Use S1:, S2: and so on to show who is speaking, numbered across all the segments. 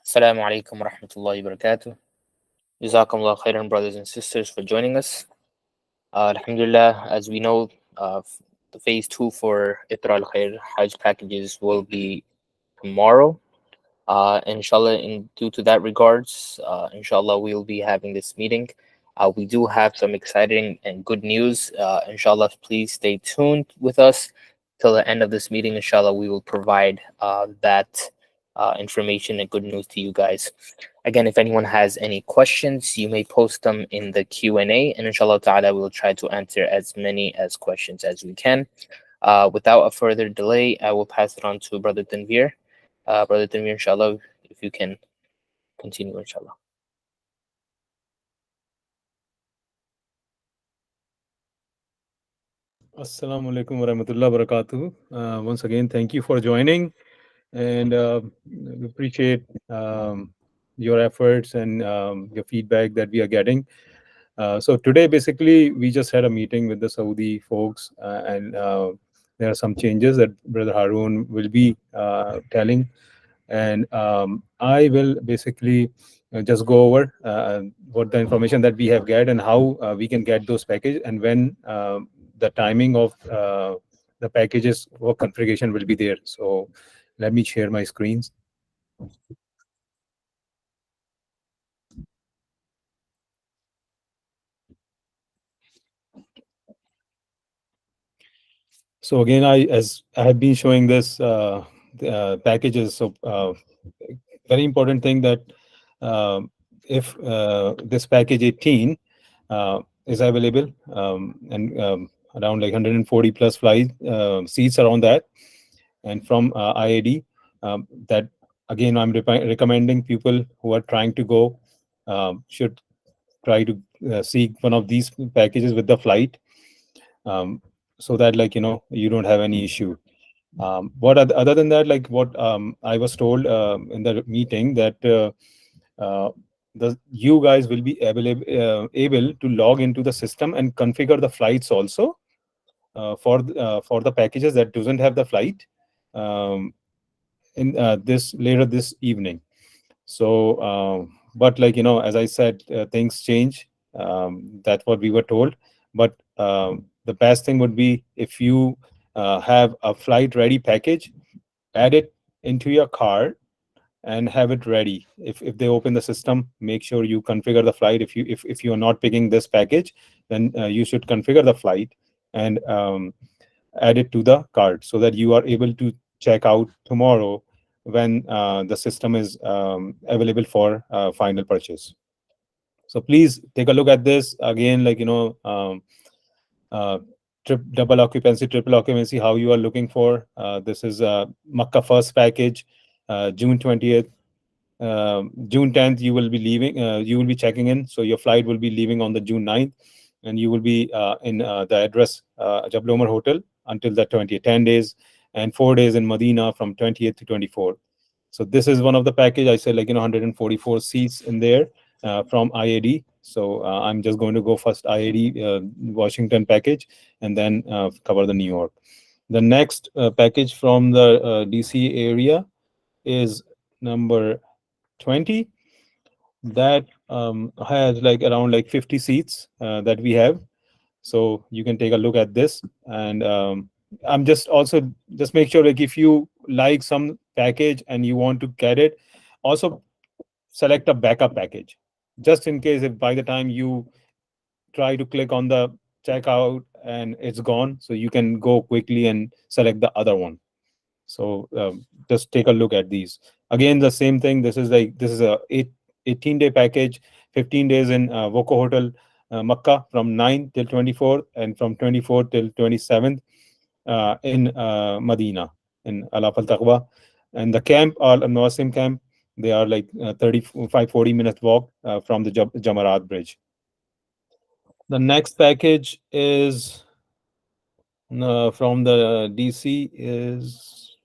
S1: Assalamu alaikum wa rahmatullahi wa barakatuh. Jazakumullah khairan, brothers and sisters, for joining us. Alhamdulillah, as we know, the phase two for Ithraa Al Khair Hajj packages will be tomorrow. Inshallah, due to that regards, inshallah, we'll be having this meeting. We do have some exciting and good news. Inshallah, please stay tuned with us till the end of this meeting. Inshallah, we will provide that information and good news to you guys. Again, if anyone has any questions, you may post them in the Q&A, and inshallah ta'ala, we'll try to answer as many as questions as we can. Without a further delay, I will pass it on to Brother Tanvir. Brother Tanvir, inshallah, if you can continue, inshallah.
S2: Assalamu alaikum warahmatullahi wabarakatuh. Once again, thank you for joining, and we appreciate your efforts and your feedback that we are getting. So today, basically, we just had a meeting with the Saudi folks, and there are some changes that Brother Harun will be telling, and I will basically just go over what the information that we have get and how we can get those packages and when the timing of the packages or configuration will be there. So let me share my screens. So again, as I have been showing this packages. So very important thing that if this package 18 is available and around like 140 plus flight seats around that, and from IAD, that again I'm recommending people who are trying to go should try to seek one of these packages with the flight, so that you don't have any issue. Other than that, like what I was told in the meeting, that you guys will be able to log into the system and configure the flights also for the packages that doesn't have the flight in this later this evening. So but as I said, things change. That's what we were told. But the best thing would be if you have a flight ready package, add it into your card and have it ready. If they open the system, make sure you configure the flight. If you are not picking this package, then you should configure the flight and add it to the card so that you are able to check out tomorrow when the system is available for final purchase. So please take a look at this again, double occupancy, triple occupancy, how you are looking for. This is Makkah first package, June 20th. June 10th, you will be leaving, you will be checking in. So your flight will be leaving on the June 9th, and you will be in the address Jabal Omar Hotel until the 20th, 10 days, and 4 days in Medina from 20th to 24th. So this is one of the package. I said 144 seats in there from IAD. So I'm just going to go first IAD Washington package and then cover the New York. The next package from the DC area is number 20. That has around 50 seats that we have. So you can take a look at this, and I'm just make sure if you like some package and you want to get it, also select a backup package just in case if by the time you try to click on the checkout and it's gone, so you can go quickly and select the other one. So just take a look at these. Again, the same thing. This is a 18-day package, 15 days in Voco Hotel, Makkah from 9 till 24th, and from 24th till 27th in Medina, in Al Taqwa. And the camp, Al Nawasim camp, they are 35-40 minutes walk from the Jamarat Bridge. The next package is from the DC is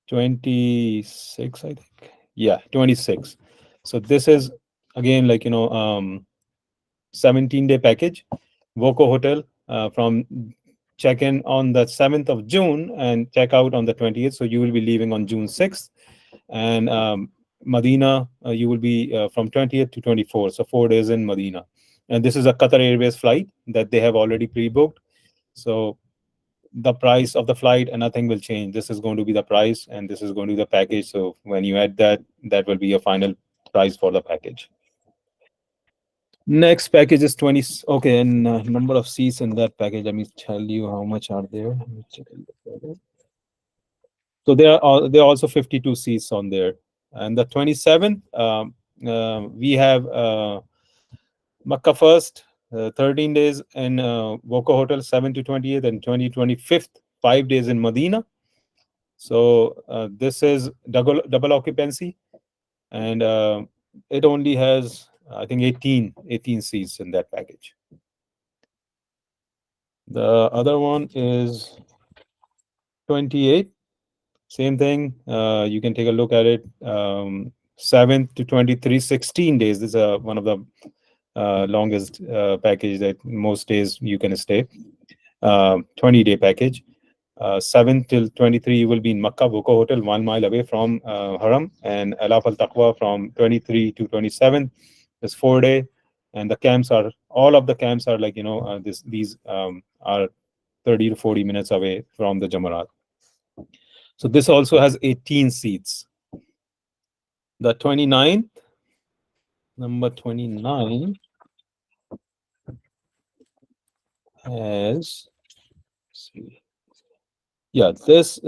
S2: 26, I think. Yeah, 26. So this is again 17-day package, Voco Hotel from check in on the 7th of June and check out on the 20th. So you will be leaving on June 6th. and Medina, you will be from 20th to 24th, so 4 days in Medina. And this is a Qatar Airways flight that they have already pre-booked. So the price of the flight and nothing will change. This is going to be the price, and this is going to be the package. So when you add that, that will be your final price for the package. Next package is 20. Okay, and number of seats in that package. Let me tell you how much are there. Let me check a look at it. So there are also 52 seats on there, and the 27th we have Makkah first, 13 days in Voco Hotel, 7 to 28th, and 2025th, 5 days in Medina. So this is double occupancy, and it only has I think 18 seats in that package. The other one is 28. Same thing. You can take a look at it. 7th to 23, 16 days. This is one of the longest package that most days you can stay. 20-day package. 7th till 23, you will be in Makkah, Voco Hotel, 1 mile away from Haram, and Alaf Al Taqwa from 23 to 27. It's 4 day, and the camps are all of the camps are like these are 30 to 40 minutes away from the Jamarat. So this also has 18 seats. The 29th, number 29 has, see, yeah, this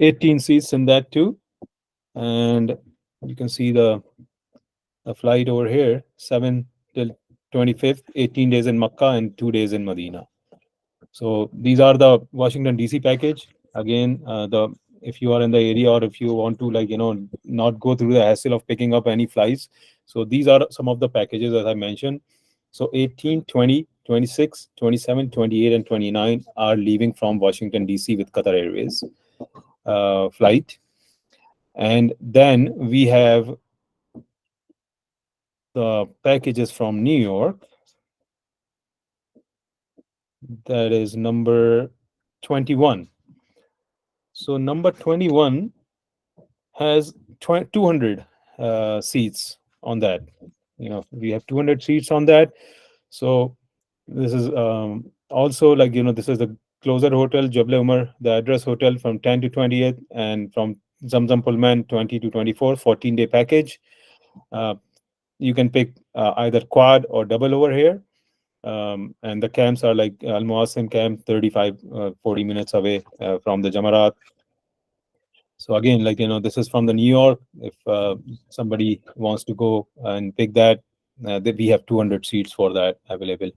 S2: 18 seats in that too. And you can see the flight over here, 7 till 25th, 18 days in Makkah and 2 days in Medina. So these are the Washington DC package. Again, the if you are in the area, or if you want to not go through the hassle of picking up any flights, so these are some of the packages as I mentioned. So 18, 20, 26, 27, 28, and 29 are leaving from Washington DC with Qatar Airways flight. And then we have the packages from New York. That is number 21. So number 21 has 200 seats on that. We have 200 seats on that. So this is also this is the closer hotel, Jabal Umar, the address hotel from 10 to 28, and from Zamzam Pullman 20 to 24, 14-day package. You can pick either quad or double over here. And the camps are like Al Muasim camp, 35, 40 minutes away from the Jamarat. So again, this is from the New York. If somebody wants to go and pick that, we have 200 seats for that available.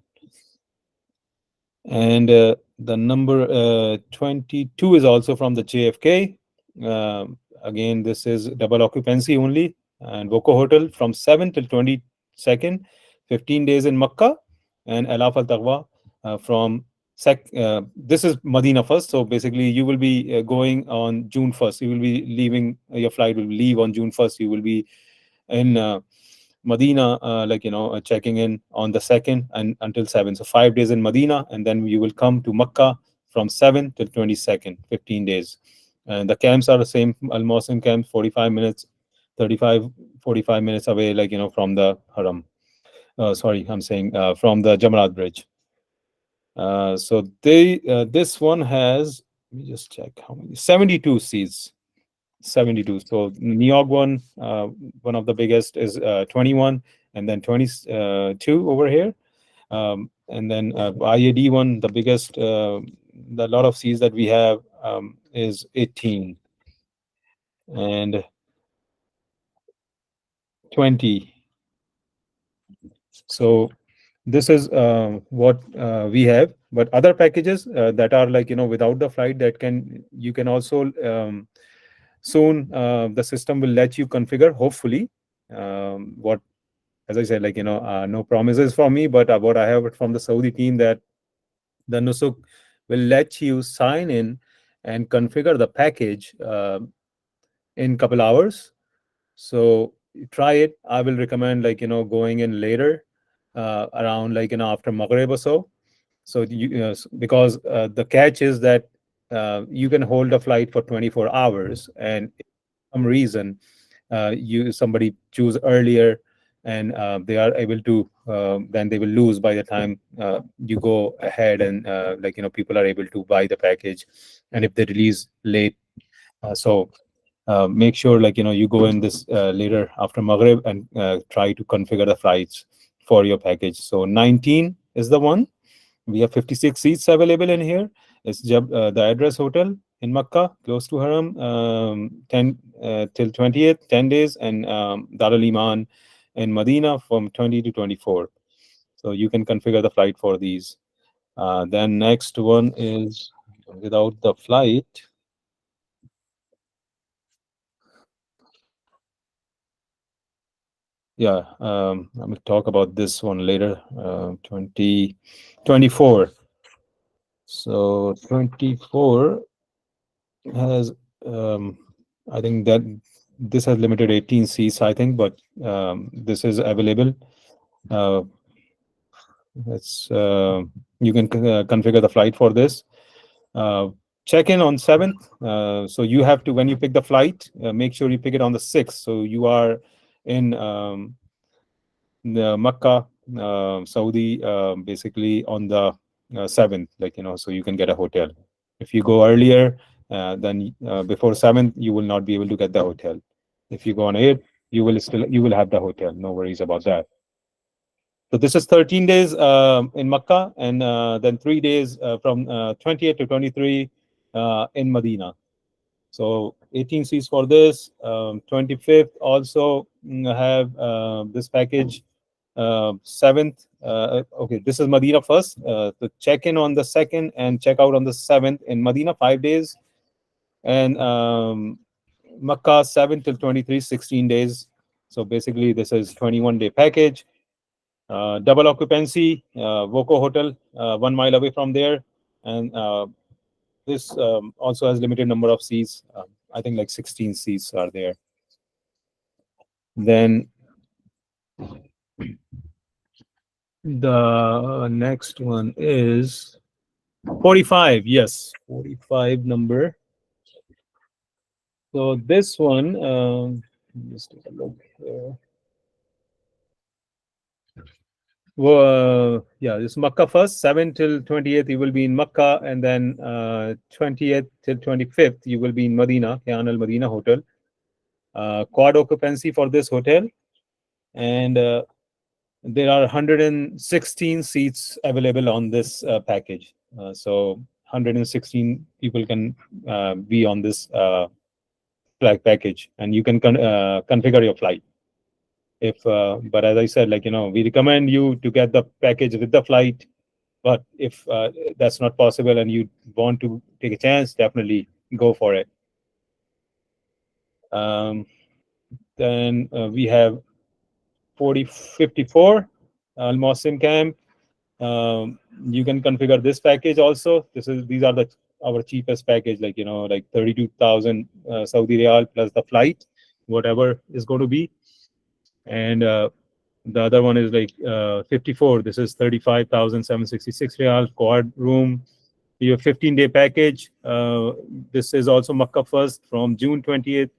S2: And the number 22 is also from the JFK. Again, this is double occupancy only, and Voco Hotel from 7 till 22nd, 15 days in Makkah, and Alaf Al Taqwa from this is Medina first. So basically, you will be going on June 1st. You will be leaving. Your flight will leave on June 1st. You will be in Medina, checking in on the 2nd and until 7. So 5 days in Medina, and then you will come to Makkah from 7 till 22nd, 15 days. And the camps are the same. Al Mosim camp, 45 minutes, 35, 45 minutes away, from the Haram. Sorry, I'm saying from the Jamarat Bridge. So this one has, let me just check how many, 72 seats. 72. So New York one, one of the biggest is 21, and then 22 over here. And then IAD one, the biggest, the lot of seats that we have is 18 and 20. So this is what we have. But other packages that are without the flight, that you can also soon the system will let you configure, hopefully. What, as I said, no promises from me, but what I have from the Saudi team, that the Nusuk will let you sign in and configure the package in couple hours. So try it. I will recommend going in later, around after Maghrib or so. So because the catch is that you can hold a flight for 24 hours, and if for some reason you somebody choose earlier, and they are able to, then they will lose by the time you go ahead, and people are able to buy the package, and if they release late, so make sure you go in this later after Maghrib, and try to configure the flights for your package. So 19 is the one. We have 56 seats available in here. It's the address hotel in Makkah, close to Haram, 10 till 20th, 10 days, and Dar al Iman in Medina from 20 to 24. So you can configure the flight for these. Then next one is without the flight. Yeah, I'm going to talk about this one later. 2024. So 24 has, I think that this has limited 18 seats, I think, but this is available. Uh, it's You can configure the flight for this. Uh, Check in on 7th. So you have to, when you pick the flight, make sure you pick it on the 6th. So you are in the Makkah, Saudi, basically on the 7th, so you can get a hotel. If you go earlier, then before 7th, you will not be able to get the hotel. If you go on 8th, you will have the hotel. No worries about that. So this is 13 days in Makkah, and then 3 days from 28 to 23 in Medina. So 18 seats for this. 25th also have this package. 7th. Okay, this is Medina first. The check in on the 2nd and check out on the 7th in Medina, 5 days. And Makkah 7 till 23, 16 days. So basically, this is 21-day package. Double occupancy, Voco Hotel, 1 mile away from there. And this also has limited number of seats. I think like 16 seats are there. Then the next one is 45. Yes, 45 number. So this one, let's take a look here. Well, yeah, this Makkah first, 7 till 20th, you will be in Makkah, and then 20th till 25th, you will be in Medina, Kian al Medina Hotel. Quad occupancy for this hotel, and there are 116 seats available on this package. So 116 people can be on this package, and you can configure your flight. If But as I said, we recommend you to get the package with the flight. But if that's not possible and you want to take a chance, definitely go for it. Um, then we have 54 Al Mosim Camp. You can configure this package also. These are our cheapest package, like 32,000 Saudi Riyal plus the flight, whatever is going to be. And the other one is 54. This is 35,766 Riyal quad room. Your 15-day package. This is also Makkah first from June 10th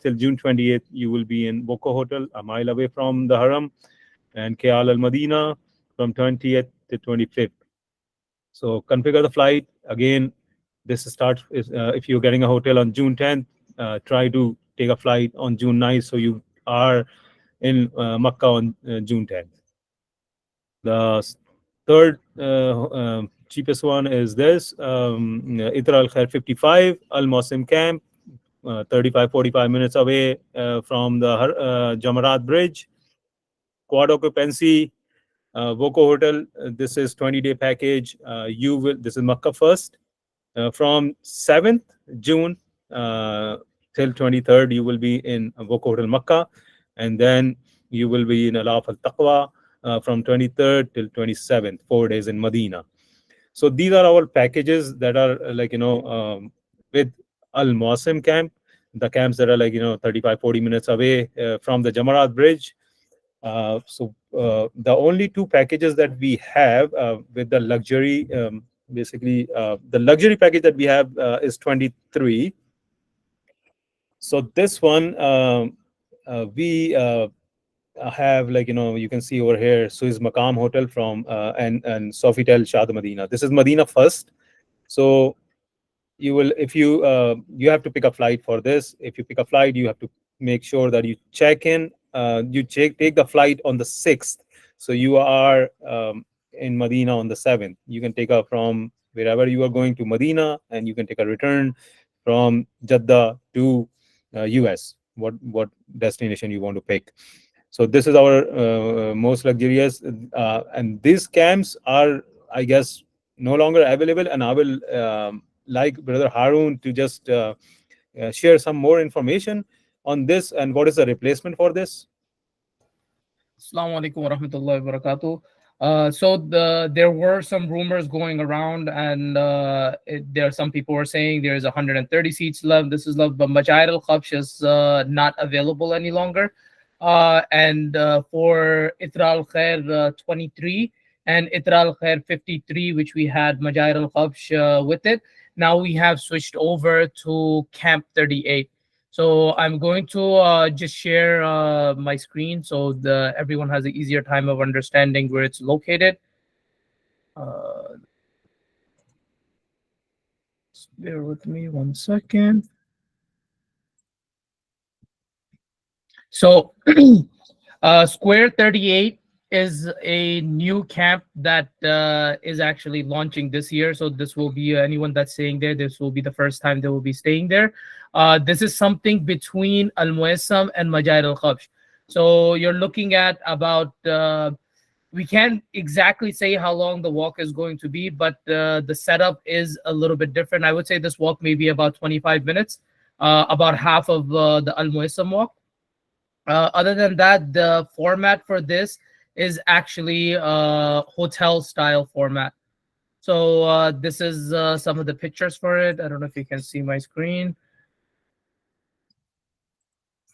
S2: till June 20th. You will be in Boko Hotel, a mile away from the Haram, and Kial al Madina from 20th to 25th. So configure the flight. Again, this starts if you're getting a hotel on June 10th, try to take a flight on June 9th, so you are in Makkah on June 10th. The third cheapest one is this Ithraa Al Khair 55 Al Mosim Camp, 45-45 minutes away from the Jamarat Bridge. Quad occupancy, Voco Hotel. This is 20-day package. This is Makkah first. From 7th June till 23rd, you will be in Voco Hotel Makkah, and then you will be in Alaf Al Taqwa from 23rd till 27th, 4 days in Medina. So these are our packages that are with Al Mosim camp, the camps that are 35-40 minutes away from the Jamarat Bridge. The only two packages that we have with the luxury Basically, the luxury package that we have is 23. So this one, we have, like, you can see over here Swiss Maqam Hotel from and Sofitel Shah Medina. This is Medina first. So you will, if you you have to pick a flight for this. If you pick a flight, you have to make sure that you check in, you take the flight on the 6th, so you are in Medina on the 7th. You can take off from wherever you are going to Medina, and you can take a return from Jeddah to US, what destination you want to pick. So this is our most luxurious, and these camps are, I guess, no longer available. And I will like Brother Harun to just share some more information on this and what is the replacement for this.
S3: Assalamu alaikum wa rahmatullahi wa barakatuh. There were some rumors going around, and there are some people were saying there's 130 seats left. This is left, but Majid Al Khabsh is not available any longer. And For Ithraa Al Khair 23 and Ithraa Al Khair 53, which we had Majid Al Khabsh with it, now we have switched over to Camp 38. So I'm going to just share my screen so the everyone has an easier time of understanding where it's located. Uh, Bear with me 1 second. So Square 38 is a new camp that is actually launching this year. So this will be anyone that's staying there. This will be the first time they will be staying there. This is something between Al Muassam and Majid Al Khabsh. So you're looking at about. We can't exactly say how long the walk is going to be, but the setup is a little bit different. I would say this walk may be about 25 minutes, about half of the Al Muassam walk. Other than that, the format for this is actually hotel style format. So this is some of the pictures for it. I don't know if you can see my screen.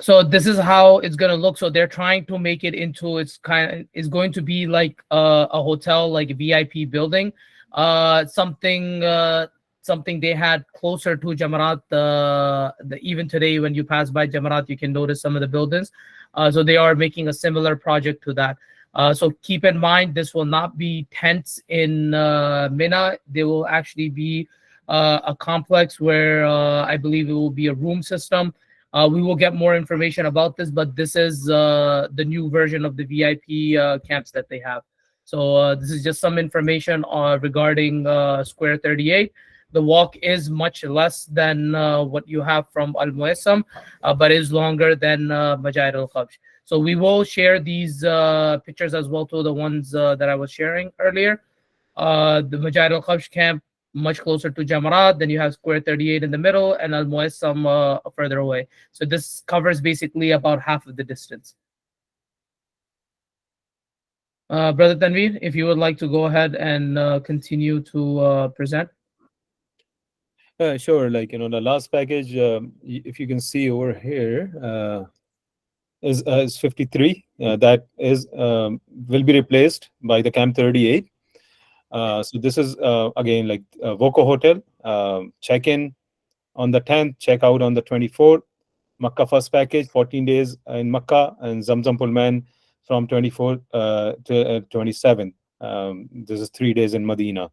S3: So this is how it's gonna look. So they're trying to make it into it's kind of is going to be like a hotel, like a VIP building, something they had closer to Jamarat. Even today, when you pass by Jamarat, you can notice some of the buildings. So they are making a similar project to that. So keep in mind, this will not be tents in Mina. They will actually be a complex where I believe it will be a room system. We will get more information about this, but this is the new version of the VIP camps that they have. So this is just some information regarding Square 38. The walk is much less than what you have from Al Muassam, but is longer than Majid Al Khabsh. So we will share these pictures as well to the ones that I was sharing earlier. The Majid Al Khabsh camp much closer to Jamarat. Then you have Square 38 in the middle, and Al Muassam further away. So this covers basically about half of the distance. Brother Tanveer, if you would like to go ahead and continue to present.
S2: Sure. Like, the last package, if you can see over here, is 53. That is will be replaced by the Camp 38. So this is again like Voco Hotel. Check in on the 10th, check out on the 24th. Makkah first package, 14 days in Makkah, and Zamzam Pullman from 24th to 27th. This is 3 days in Medina.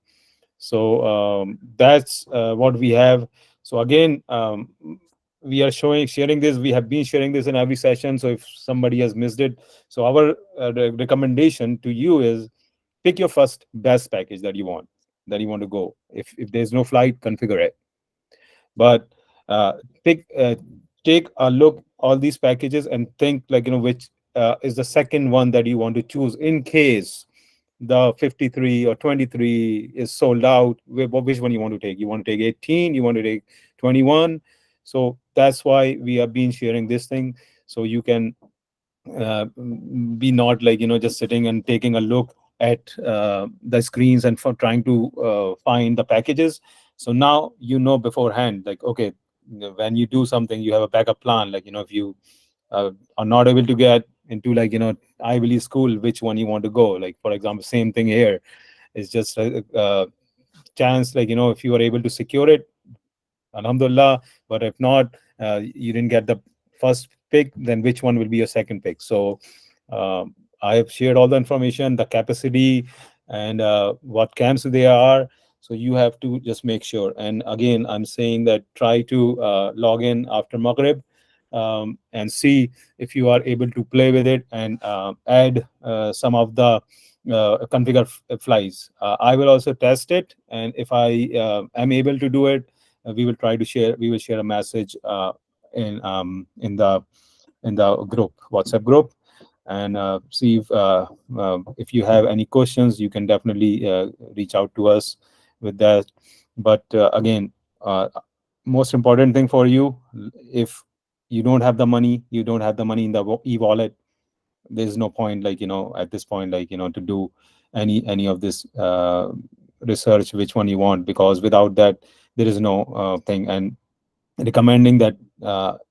S2: So that's what we have. So again, we are sharing this. We have been sharing this in every session. So if somebody has missed it, so our recommendation to you is pick your first best package that you want to go. If there's no flight, configure it. But pick take a look all these packages and think, like, which is the second one that you want to choose in case the 53 or 23 is sold out. Which one you want to take? You want to take 18? You want to take 21? So that's why we have been sharing this thing, so you can be not like, just sitting and taking a look at the screens and for trying to find the packages. So now beforehand, like, okay, when you do something, you have a backup plan. Like, if you are not able to get into, like, Ivy League school, which one you want to go. Like, for example, same thing here. It's just chance, like, if you are able to secure it, alhamdulillah. But if not, you didn't get the first pick, then which one will be your second pick? So I have shared all the information, the capacity, and what camps they are. So you have to just make sure. And again, I'm saying that try to log in after Maghrib, and see if you are able to play with it and add some of the configure flies. I will also test it, and if I am able to do it, we will share a message in the group, WhatsApp group, and see if you have any questions, you can definitely reach out to us with that. But again, most important thing for you, if you don't have the money, you don't have the money in the e-wallet, there's no point, like, at this point, like, to do any of this research which one you want, because without that there is no thing. And recommending that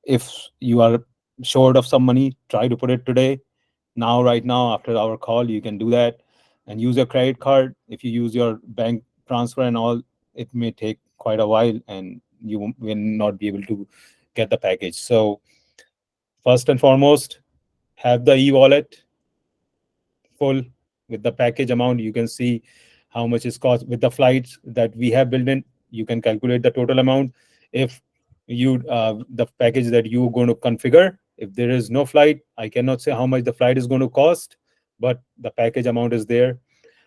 S2: if you are short of some money, try to put it today, now, right now, after our call, you can do that and use your credit card. If you use your bank transfer and all, it may take quite a while, and you will not be able to get the package. So first and foremost, have the e-wallet full with the package amount. You can see how much is cost with the flights that we have built in. You can calculate the total amount. If you the package that you're going to configure, if there is no flight, I cannot say how much the flight is going to cost, but the package amount is there.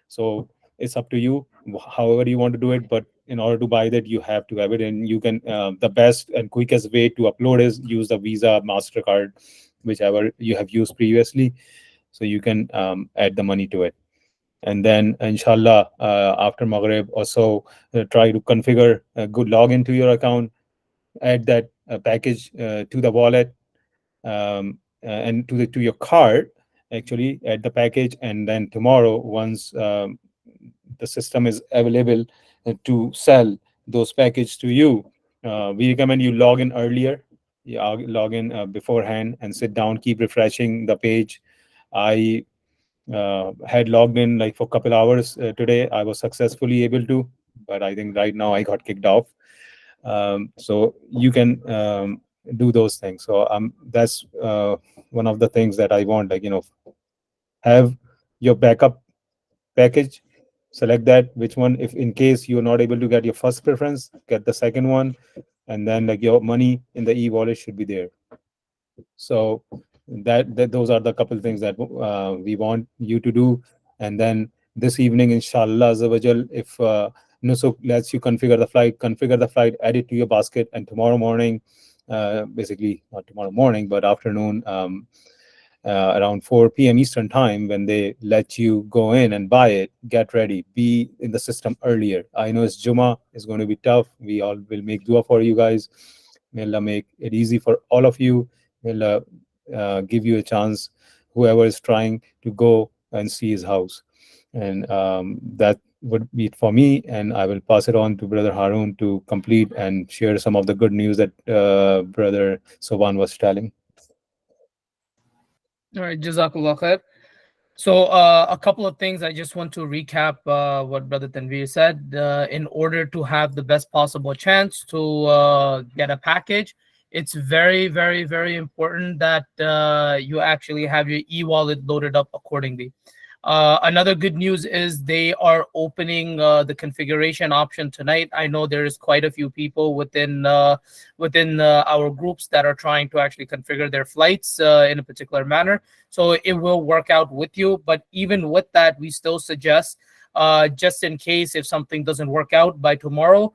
S2: So it's up to you, however you want to do it. But in order to buy that, you have to have it. And you can the best and quickest way to upload is use the Visa, MasterCard, whichever you have used previously. So you can add the money to it, and then inshallah, after Maghrib or so, try to configure a good login to your account, add that package to the wallet, and to your card, actually add the package. And then tomorrow, once the system is available to sell those packages to you, we recommend you log in earlier. Yeah, log in beforehand and sit down, keep refreshing the page. I had logged in like for a couple hours today. I was successfully able to, but I think right now I got kicked off. So you can do those things. So that's one of the things that I want, like, have your backup package, select that which one, if in case you're not able to get your first preference, get the second one, and then like your money in the e-wallet should be there. So that those are the couple things that we want you to do. And then this evening, inshallah azza wa jal, if Nusuk lets you configure the flight, add it to your basket, and tomorrow morning, basically not tomorrow morning but afternoon, around 4 p.m. Eastern time, when they let you go in and buy it, get ready, be in the system earlier. I know it's Juma, it's going to be tough. We all will make dua for you guys. May Allah make it easy for all of you. May Allah give you a chance, whoever is trying to go and see his house. And that would be it for me. And I will pass it on to Brother Harun to complete and share some of the good news that Brother Soban was telling.
S3: All right, Jazakallah khair. So, a couple of things I just want to recap what Brother Tanveer said. In order to have the best possible chance to get a package, it's very, very, very important that you actually have your e-wallet loaded up accordingly. Another good news is they are opening the configuration option tonight. I know there is quite a few people within our groups that are trying to actually configure their flights in a particular manner. So it will work out with you. But even with that, we still suggest, just in case if something doesn't work out by tomorrow,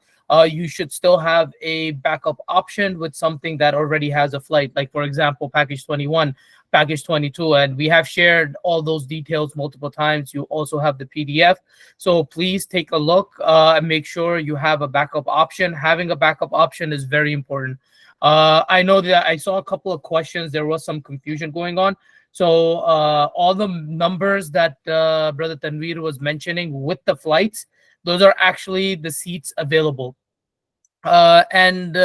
S3: you should still have a backup option with something that already has a flight. Like, for example, package 21, package 22, and we have shared all those details multiple times. You also have the PDF. So please take a look and make sure you have a backup option. Having a backup option is very important. I know that I saw a couple of questions. There was some confusion going on. So all the numbers that Brother Tanveer was mentioning with the flights, those are actually the seats available. And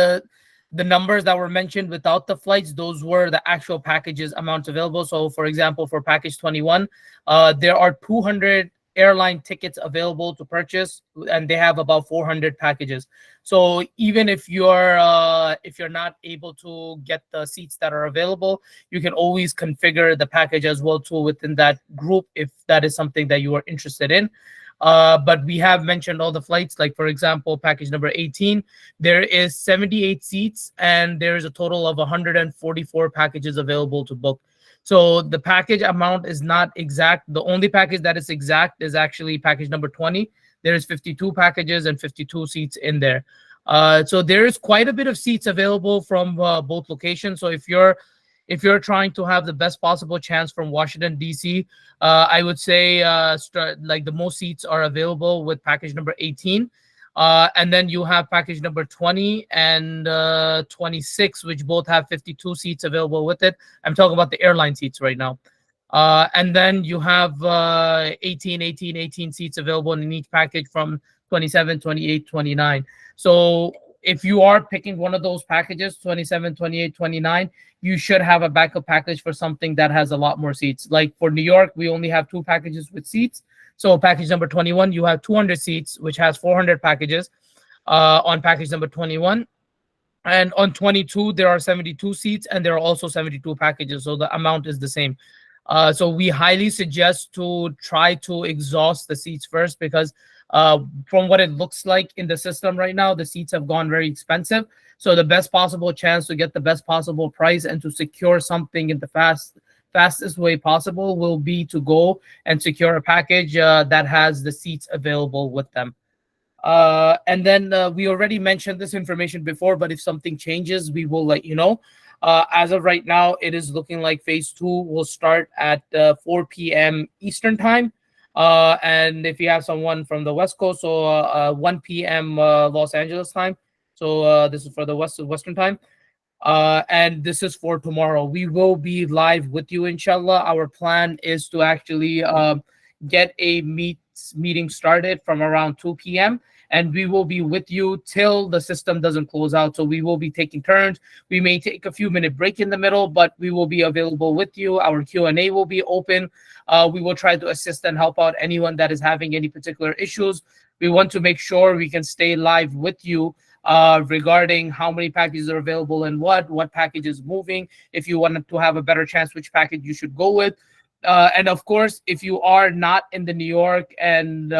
S3: the numbers that were mentioned without the flights, those were the actual packages amounts available. So, for example, for package 21, there are airline tickets available to purchase, and they have about 400 packages. So even if you're not able to get the seats that are available, you can always configure the package as well too within that group if that is something that you are interested in. But we have mentioned all the flights. Like for example, package number 18, there is 78 seats and there is a total of 144 packages available to book. So the package amount is not exact. The only package that is exact is actually package number 20. There is 52 packages and 52 seats in there. So there is quite a bit of seats available from both locations. So if you're trying to have the best possible chance from Washington D.C., I would say like the most seats are available with package number 18. And then you have package number 20 and 26, which both have 52 seats available with it. I'm talking about the airline seats right now. And then you have 18 seats available in each package from 27, 28, 29. So if you are picking one of those packages, 27, 28, 29, you should have a backup package for something that has a lot more seats. Like for New York, we only have 2 packages with seats. So package number 21, you have 200 seats, which has 400 packages on package number 21. And on 22, there are 72 seats and there are also 72 packages. So the amount is the same. So we highly suggest to try to exhaust the seats first, because from what it looks like in the system right now, the seats have gone very expensive. So the best possible chance to get the best possible price and to secure something in the fastest way possible will be to go and secure a package that has the seats available with them. And then we already mentioned this information before, but if something changes, we will let you know. As of right now, it is looking like phase 2 will start at 4 p.m. Eastern time. And if you have someone from the West Coast, so 1 p.m. Los Angeles time. So this is for the Western time. And this is for tomorrow. We will be live with you, inshallah. Our plan is to actually get a meeting started from around 2 p.m. and we will be with you till the system doesn't close out. So we will be taking turns. We may take a few minute break in the middle, but we will be available with you. Our Q&A will be open. We will try to assist and help out anyone that is having any particular issues. We want to make sure we can stay live with you regarding how many packages are available and what package is moving. If you want to have a better chance, which package you should go with. And of course, if you are not in the New York and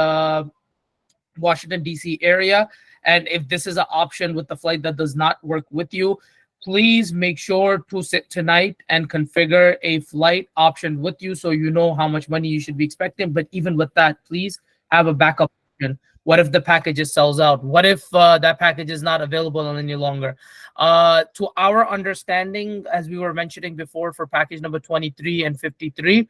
S3: Washington, D.C. area, and if this is an option with the flight that does not work with you, please make sure to sit tonight and configure a flight option with you so you know how much money you should be expecting. But even with that, please have a backup option. What if the package sells out? What if that package is not available any longer? To our understanding, as we were mentioning before, for package number 23 and 53,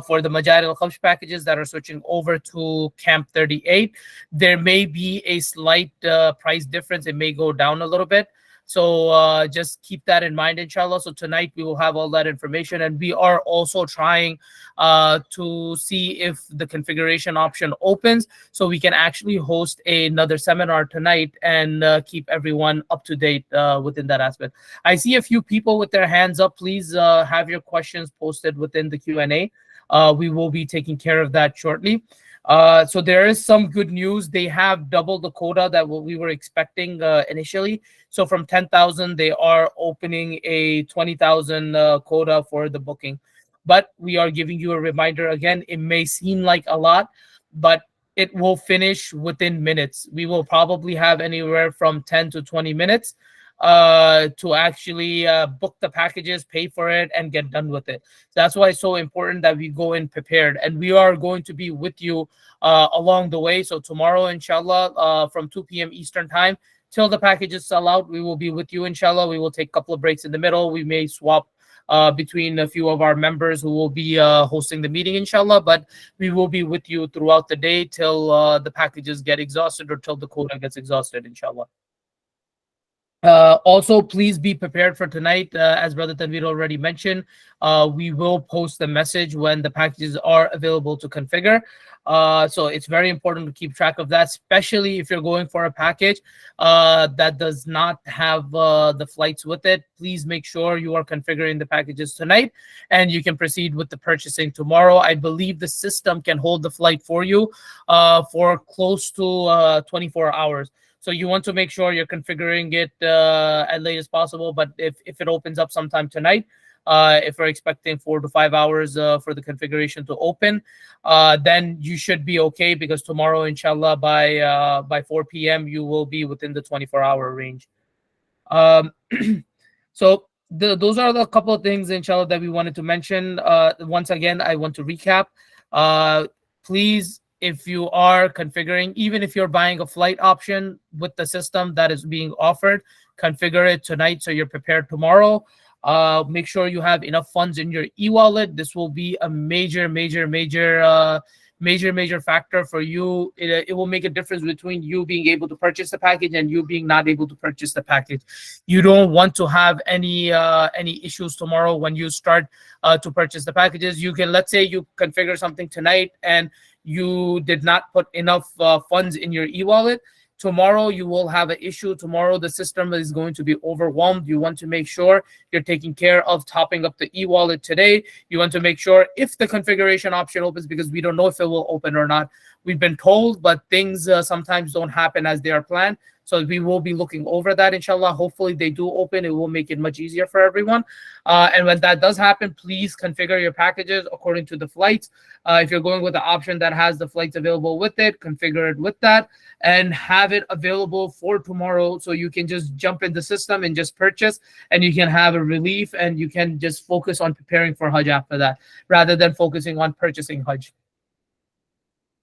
S3: for the Majari al-Khamsh packages that are switching over to Camp 38, there may be a slight price difference. It may go down a little bit. So just keep that in mind, inshallah. So tonight we will have all that information, and we are also trying to see if the configuration option opens, so we can actually host another seminar tonight and keep everyone up to date within that aspect. I see a few people with their hands up. Please have your questions posted within the Q&A. We will be taking care of that shortly. So there is some good news. They have doubled the quota that we were expecting initially. So from 10,000, they are opening a 20,000 quota for the booking. But we are giving you a reminder again. It may seem like a lot, but it will finish within minutes. We will probably have anywhere from 10 to 20 minutes to actually book the packages, pay for it, and get done with it. That's why it's so important that we go in prepared, and we are going to be with you along the way. So tomorrow, inshallah, from 2 p.m. Eastern time till the packages sell out, we will be with you, inshallah. We will take a couple of breaks in the middle. We may swap between a few of our members who will be hosting the meeting, inshallah, but we will be with you throughout the day till the packages get exhausted or till the quota gets exhausted, inshallah. Also, please be prepared for tonight. As Brother Tanveer already mentioned, we will post the message when the packages are available to configure. So it's very important to keep track of that, especially if you're going for a package that does not have the flights with it. Please make sure you are configuring the packages tonight, and you can proceed with the purchasing tomorrow. I believe the system can hold the flight for you for close to 24 hours. So you want to make sure you're configuring it as late as possible. But if it opens up sometime tonight, if we're expecting 4 to 5 hours for the configuration to open, then you should be okay, because tomorrow, inshallah, by 4 p.m. you will be within the 24-hour range. So those are the couple of things, inshallah, that we wanted to mention. Once again, I want to recap. Please, if you are configuring, even if you're buying a flight option with the system that is being offered, configure it tonight so you're prepared tomorrow. Make sure you have enough funds in your e-wallet. This will be a major factor for you. It will make a difference between you being able to purchase the package and you being not able to purchase the package. You don't want to have any issues tomorrow when you start to purchase the packages. You can, let's say you configure something tonight and you did not put enough funds in your e-wallet. Tomorrow you will have an issue. Tomorrow the system is going to be overwhelmed. You want to make sure you're taking care of topping up the e-wallet today. You want to make sure if the configuration option opens, because we don't know if it will open or not. We've been told, but things sometimes don't happen as they are planned. So we will be looking over that, inshallah. Hopefully they do open. It will make it much easier for everyone. And when that does happen, please configure your packages according to the flights. If you're going with the option that has the flights available with it, configure it with that and have it available for tomorrow, so you can just jump in the system and just purchase, and you can have a relief, and you can just focus on preparing for Hajj after that, rather than focusing on purchasing Hajj.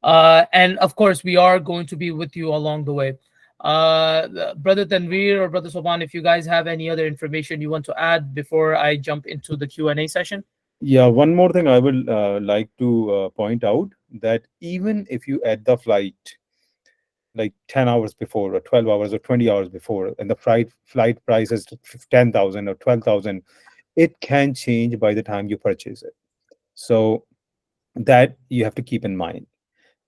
S3: And of course, we are going to be with you along the way. Brother Tanveer or Brother Soban, if you guys have any other information you want to add before I jump into the Q&A session.
S2: Yeah, one more thing I would like to point out, that even if you add the flight like 10 hours before or 12 hours or 20 hours before, and the flight price is 10,000 or 12,000, it can change by the time you purchase it. So that you have to keep in mind,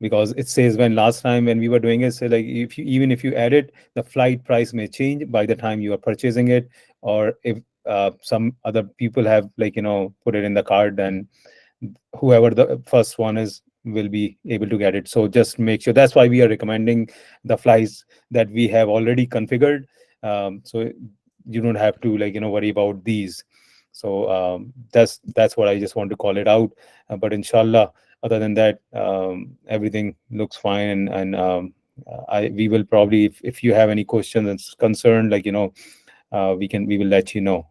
S2: because it says, when last time when we were doing it, so like even if you add it, the flight price may change by the time you are purchasing it, or if some other people have put it in the card, then whoever the first one is will be able to get it. So just make sure. That's why we are recommending the flights that we have already configured, so you don't have to worry about these. So that's what I just want to call it out. But inshallah, other than that, everything looks fine, and we will probably, if you have any questions and concern, we will let you know.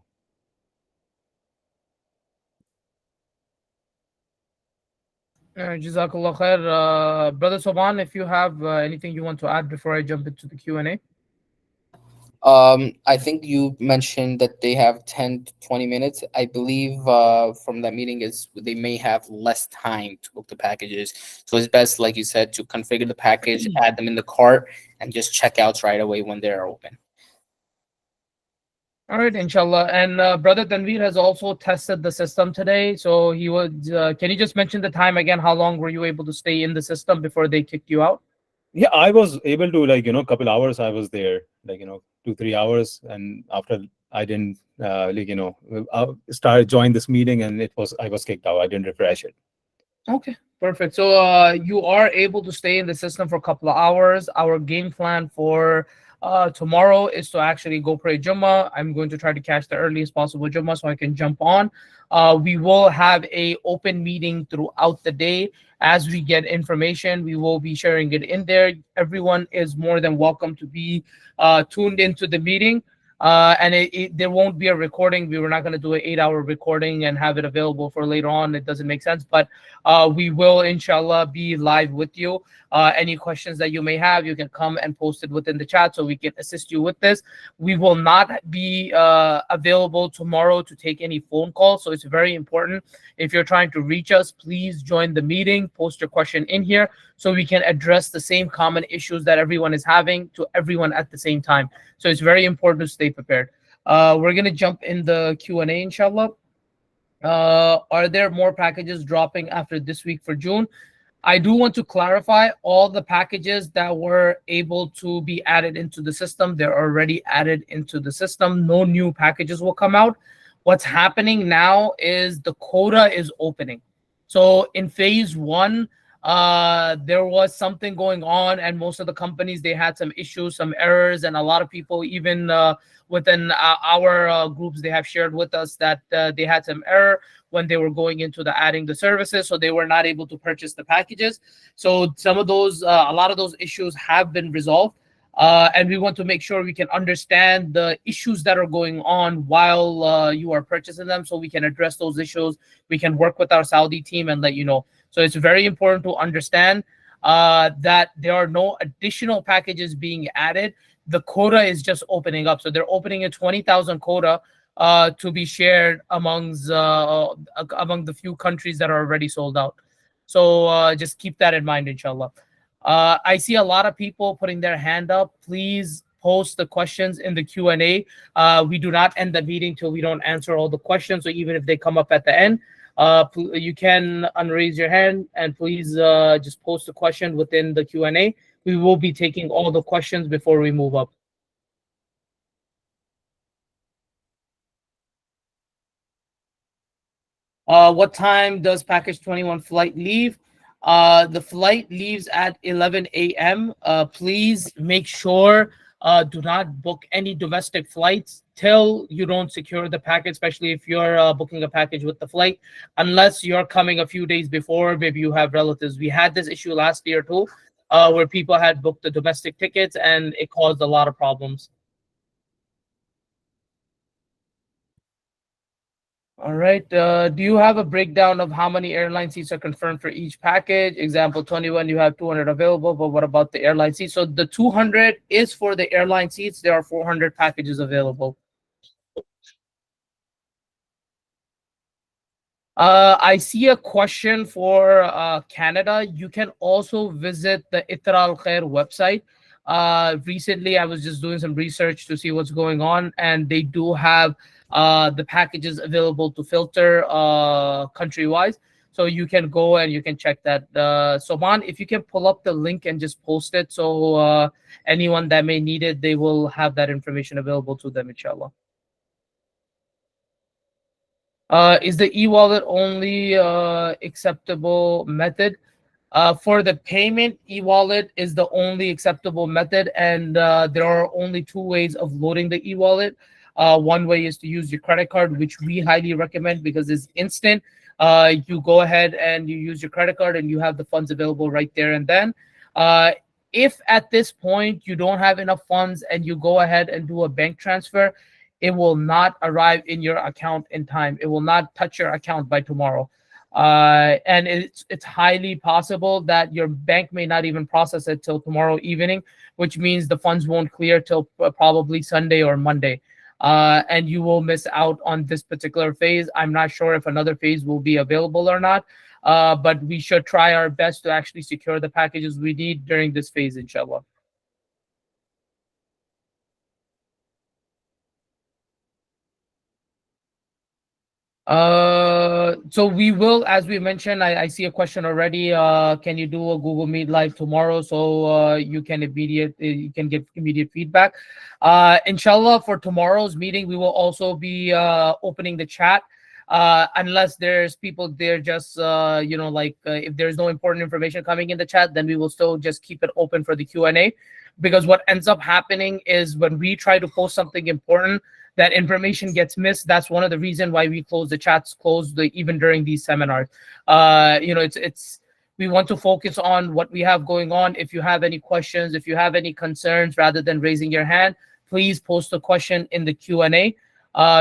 S3: Jazakallah khair. Brother Soban, if you have anything you want to add before I jump into the Q&A.
S1: I think you mentioned that they have 10 to 20 minutes. I believe from that meeting is they may have less time to book the packages. So it's best, like you said, to configure the package, add them in the cart, and just check out right away when they're open.
S3: All right, inshallah. And Brother Tanveer has also tested the system today. So he was, can you just mention the time again? How long were you able to stay in the system before they kicked you out?
S2: Yeah, I was able to, couple hours I was there, 2-3 hours. And after I didn't, join this meeting, and I was kicked out. I didn't refresh it.
S3: Okay, perfect. So you are able to stay in the system for a couple of hours. Our game plan for tomorrow is to actually go pray Jummah. I'm going to try to catch the earliest possible Jummah so I can jump on. We will have a open meeting throughout the day. As we get information, we will be sharing it in there. Everyone is more than welcome to be tuned into the meeting. And there won't be a recording. We were not going to do an 8-hour recording and have it available for later on. It doesn't make sense. But we will, inshallah, be live with you. Any questions that you may have, you can come and post it within the chat so we can assist you with this. We will not be available tomorrow to take any phone calls. So it's very important. If you're trying to reach us, please join the meeting, post your question in here so we can address the same common issues that everyone is having to everyone at the same time. So it's very important to stay prepared. We're going to jump in the Q&A, inshallah. Are there more packages dropping after this week for June? I do want to clarify all the packages that were able to be added into the system. They're already added into the system. No new packages will come out. What's happening now is the quota is opening. So in phase one, there was something going on, and most of the companies, they had some issues, some errors, and a lot of people, even within our groups, they have shared with us that they had some error when they were going into the adding the services, so they were not able to purchase the packages. So some of those, a lot of those issues have been resolved. And we want to make sure we can understand the issues that are going on while you are purchasing them, so we can address those issues. We can work with our Saudi team and let you know. So it's very important to understand that there are no additional packages being added. The quota is just opening up. So they're opening a 20,000 quota to be shared among the few countries that are already sold out. So just keep that in mind, inshallah. I see a lot of people putting their hand up. Please post the questions in the Q&A. We do not end the meeting till we don't answer all the questions. So even if they come up at the end, you can unraise your hand, and please just post the question within the Q&A. We will be taking all the questions before we move up. What time does package 21 flight leave? The flight leaves at 11 a.m. Please make sure do not book any domestic flights till you don't secure the package, especially if you're booking a package with the flight, unless you're coming a few days before. Maybe you have relatives. We had this issue last year too, where people had booked the domestic tickets and it caused a lot of problems. All right. Do you have a breakdown of how many airline seats are confirmed for each package? Example 21, you have 200 available, but what about the airline seats? So the 200 is for the airline seats. There are 400 packages available. I see a question for Canada. You can also visit the Ithraa Al Khair website. Recently, I was just doing some research to see what's going on, and they do have the packages available to filter country-wise. So you can go and you can check that. Soman, if you can pull up the link and just post it, so anyone that may need it, they will have that information available to them, inshallah. Is the e-wallet only acceptable method? For the payment, e-wallet is the only acceptable method, and there are only two ways of loading the e-wallet. One way is to use your credit card, which we highly recommend because it's instant. You go ahead and you use your credit card and you have the funds available right there and then. If at this point you don't have enough funds and you go ahead and do a bank transfer, it will not arrive in your account in time. It will not touch your account by tomorrow. And it's highly possible that your bank may not even process it till tomorrow evening, which means the funds won't clear till probably Sunday or Monday. And you will miss out on this particular phase. I'm not sure if another phase will be available or not, but we should try our best to actually secure the packages we need during this phase, inshallah. So we will, as we mentioned, I see a question already. Can you do a Google Meet live tomorrow so you can get immediate feedback? Inshallah, for tomorrow's meeting, we will also be opening the chat. Unless there's people there just if there's no important information coming in the chat, then we will still just keep it open for the Q&A. Because what ends up happening is when we try to post something important, that information gets missed. That's one of the reasons why we close the chats, even during these seminars. It's we want to focus on what we have going on. If you have any questions, if you have any concerns, rather than raising your hand, please post a question in the Q&A.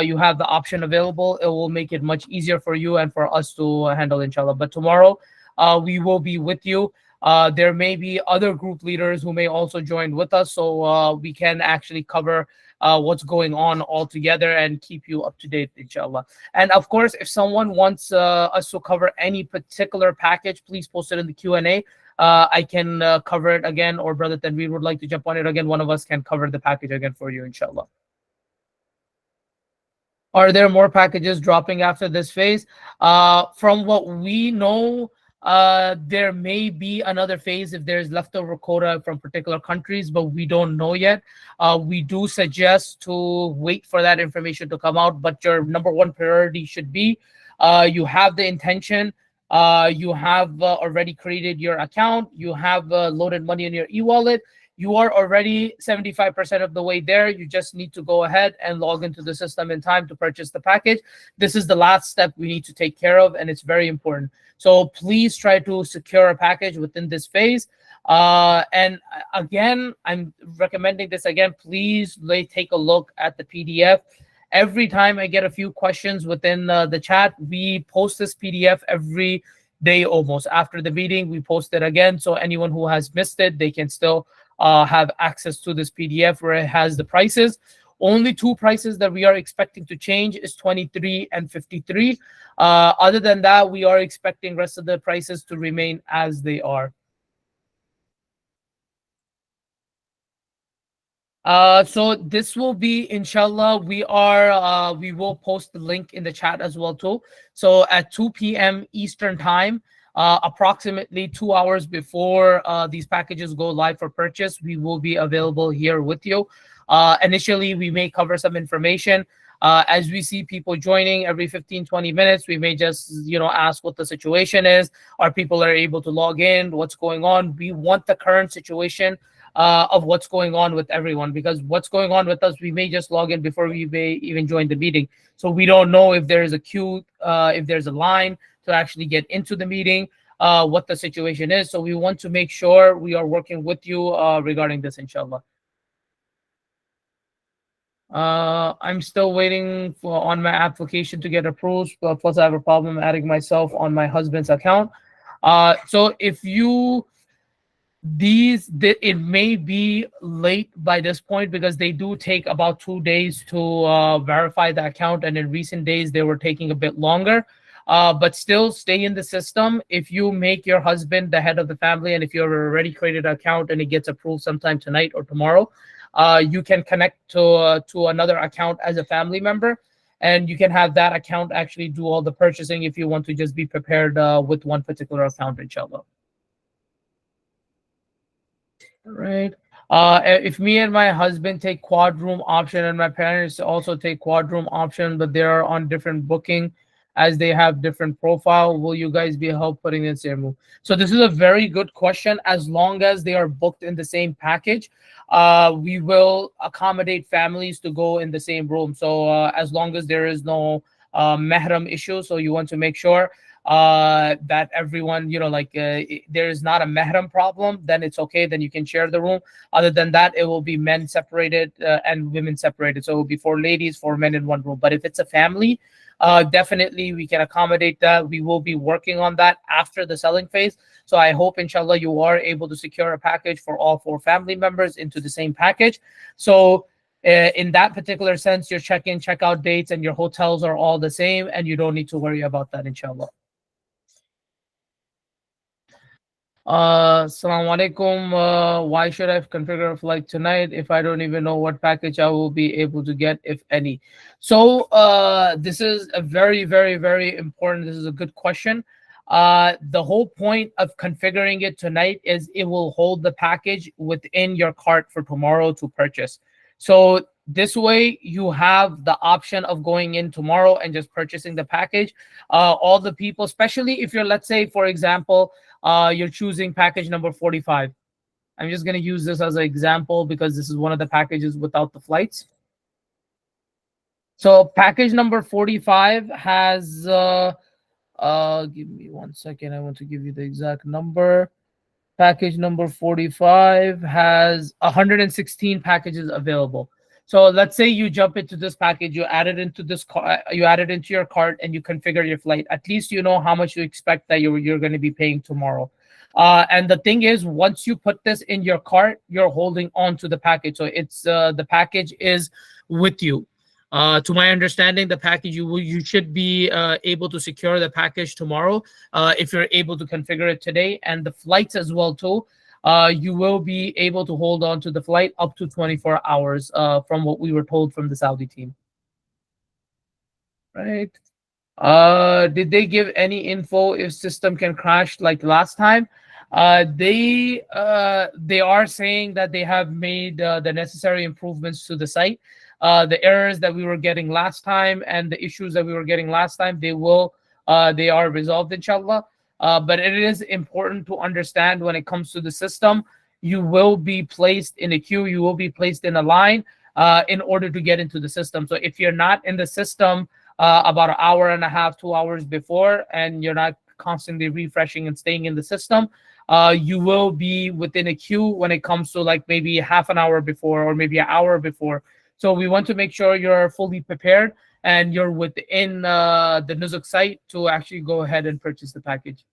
S3: You have the option available. It will make it much easier for you and for us to handle, inshallah. But tomorrow, we will be with you. There may be other group leaders who may also join with us, so we can actually cover what's going on all together and keep you up to date, inshallah. And of course, if someone wants us to cover any particular package, please post it in the Q&A. I can cover it again, or Brother Tanveer would like to jump on it again. One of us can cover the package again for you, inshallah. Are there more packages dropping after this phase? From what we know, There may be another phase if there's leftover quota from particular countries, but we don't know yet. We do suggest to wait for that information to come out, but your number one priority should be you have the intention, you have already created your account, you have loaded money in your e-wallet, you are already 75% of the way there. You just need to go ahead and log into the system in time to purchase the package. This is the last step we need to take care of, and it's very important. So please try to secure a package within this phase. And again, I'm recommending this again. Please take a look at the PDF. Every time I get a few questions within the chat, we post this PDF every day almost. After the meeting, we post it again. So anyone who has missed it, they can still have access to this PDF where it has the prices. Only two prices that we are expecting to change is 23 and 53. Other than that, we are expecting rest of the prices to remain as they are. So this will be, inshallah, we will post the link in the chat as well too. So at 2 p.m. Eastern time, approximately 2 hours before these packages go live for purchase, we will be available here with you. Initially, we may cover some information. As we see people joining every 15-20 minutes, we may just ask what the situation is, or people are able to log in, what's going on. We want the current situation of what's going on with everyone, because what's going on with us, we may just log in before we may even join the meeting. So we don't know if there is a queue, if there's a line to actually get into the meeting, what the situation is. So we want to make sure we are working with you regarding this, inshallah. I'm still waiting on my application to get approved. Plus, I have a problem adding myself on my husband's account. So if you it may be late by this point, because they do take about 2 days to verify the account, and in recent days they were taking a bit longer. But still, stay in the system. If you make your husband the head of the family, and if you've already created an account and it gets approved sometime tonight or tomorrow, you can connect to another account as a family member, and you can have that account actually do all the purchasing if you want to just be prepared with one particular account, inshallah. Right. If me and my husband take quad room option and my parents also take quad room option, but they are on different booking as they have different profile, will you guys be help putting in same room? So this is a very good question. As long as they are booked in the same package, we will accommodate families to go in the same room. So as long as there is no mahram issue, so you want to make sure that everyone, there is not a mahram problem, then it's okay, then you can share the room. Other than that, it will be men separated and women separated. So it will be 4 ladies, 4 men in one room. But if it's a family, definitely we can accommodate that. We will be working on that after the selling phase. So I hope, inshallah, you are able to secure a package for all 4 family members into the same package. So in that particular sense, your check-in, check-out dates and your hotels are all the same, and you don't need to worry about that, inshallah. Assalamu alaikum. Why should I configure a flight tonight if I don't even know what package I will be able to get, if any? So this is a very, very, very important. This is a good question. The whole point of configuring it tonight is it will hold the package within your cart for tomorrow to purchase. So this way you have the option of going in tomorrow and just purchasing the package. All the people, especially if you're, let's say, for example, you're choosing package number 45. I'm just going to use this as an example because this is one of the packages without the flights. So package number 45 has, give me 1 second. I want to give you the exact number. Package number 45 has 116 packages available. So let's say you jump into this package, you add it into this you add it into your cart, and you configure your flight. At least you know how much you expect that you're going to be paying tomorrow. And the thing is, once you put this in your cart, you're holding on to the package. So it's the package is with you. To my understanding, the package you should be able to secure the package tomorrow if you're able to configure it today, and the flights as well too. You will be able to hold on to the flight up to 24 hours from what we were told from the Saudi team. Right. Did they give any info if system can crash like last time? They are saying that they have made the necessary improvements to the site. The errors that we were getting last time and the issues that we were getting last time, they are resolved, inshallah. But it is important to understand when it comes to the system, you will be placed in a queue, you will be placed in a line in order to get into the system. So if you're not in the system about an hour and a half, 2 hours before, and you're not constantly refreshing and staying in the system, you will be within a queue when it comes to like maybe half an hour before or maybe an hour before. So we want to make sure you're fully prepared and you're within the Nusuk site to actually go ahead and purchase the package.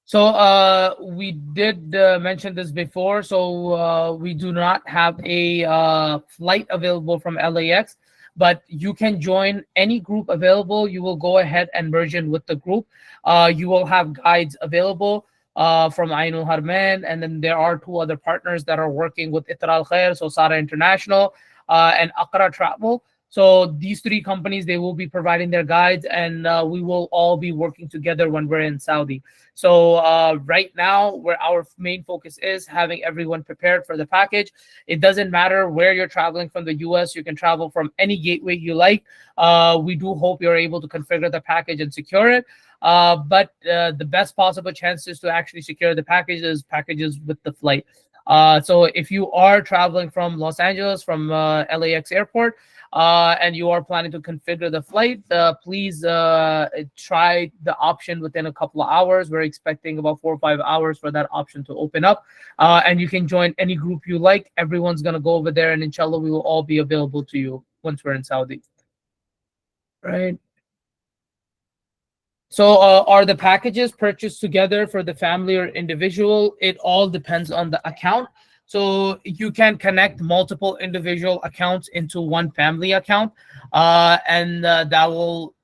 S3: So we did mention this before. So we do not have a flight available from LAX, but you can join any group available. You will go ahead and merge in with the group. You will have guides available from Ainul Haramain, and then there are two other partners that are working with Ithraa Al Khair, so Sara International and Aqra Travel. So these three companies, they will be providing their guides, and we will all be working together when we're in Saudi. So right now, where our main focus is having everyone prepared for the package. It doesn't matter where you're traveling from the US. You can travel from any gateway you like. We do hope you're able to configure the package and secure it. But the best possible chances to actually secure the package is packages with the flight. So if you are traveling from Los Angeles, from LAX airport, and you are planning to configure the flight, please try the option within a couple of hours. We're expecting about 4 or 5 hours for that option to open up. And you can join any group you like. Everyone's going to go over there, and inshallah, we will all be available to you once we're in Saudi. Right. So, are the packages purchased together for the family or individual? It all depends on the account. So, you can connect multiple individual accounts into one family account, and that will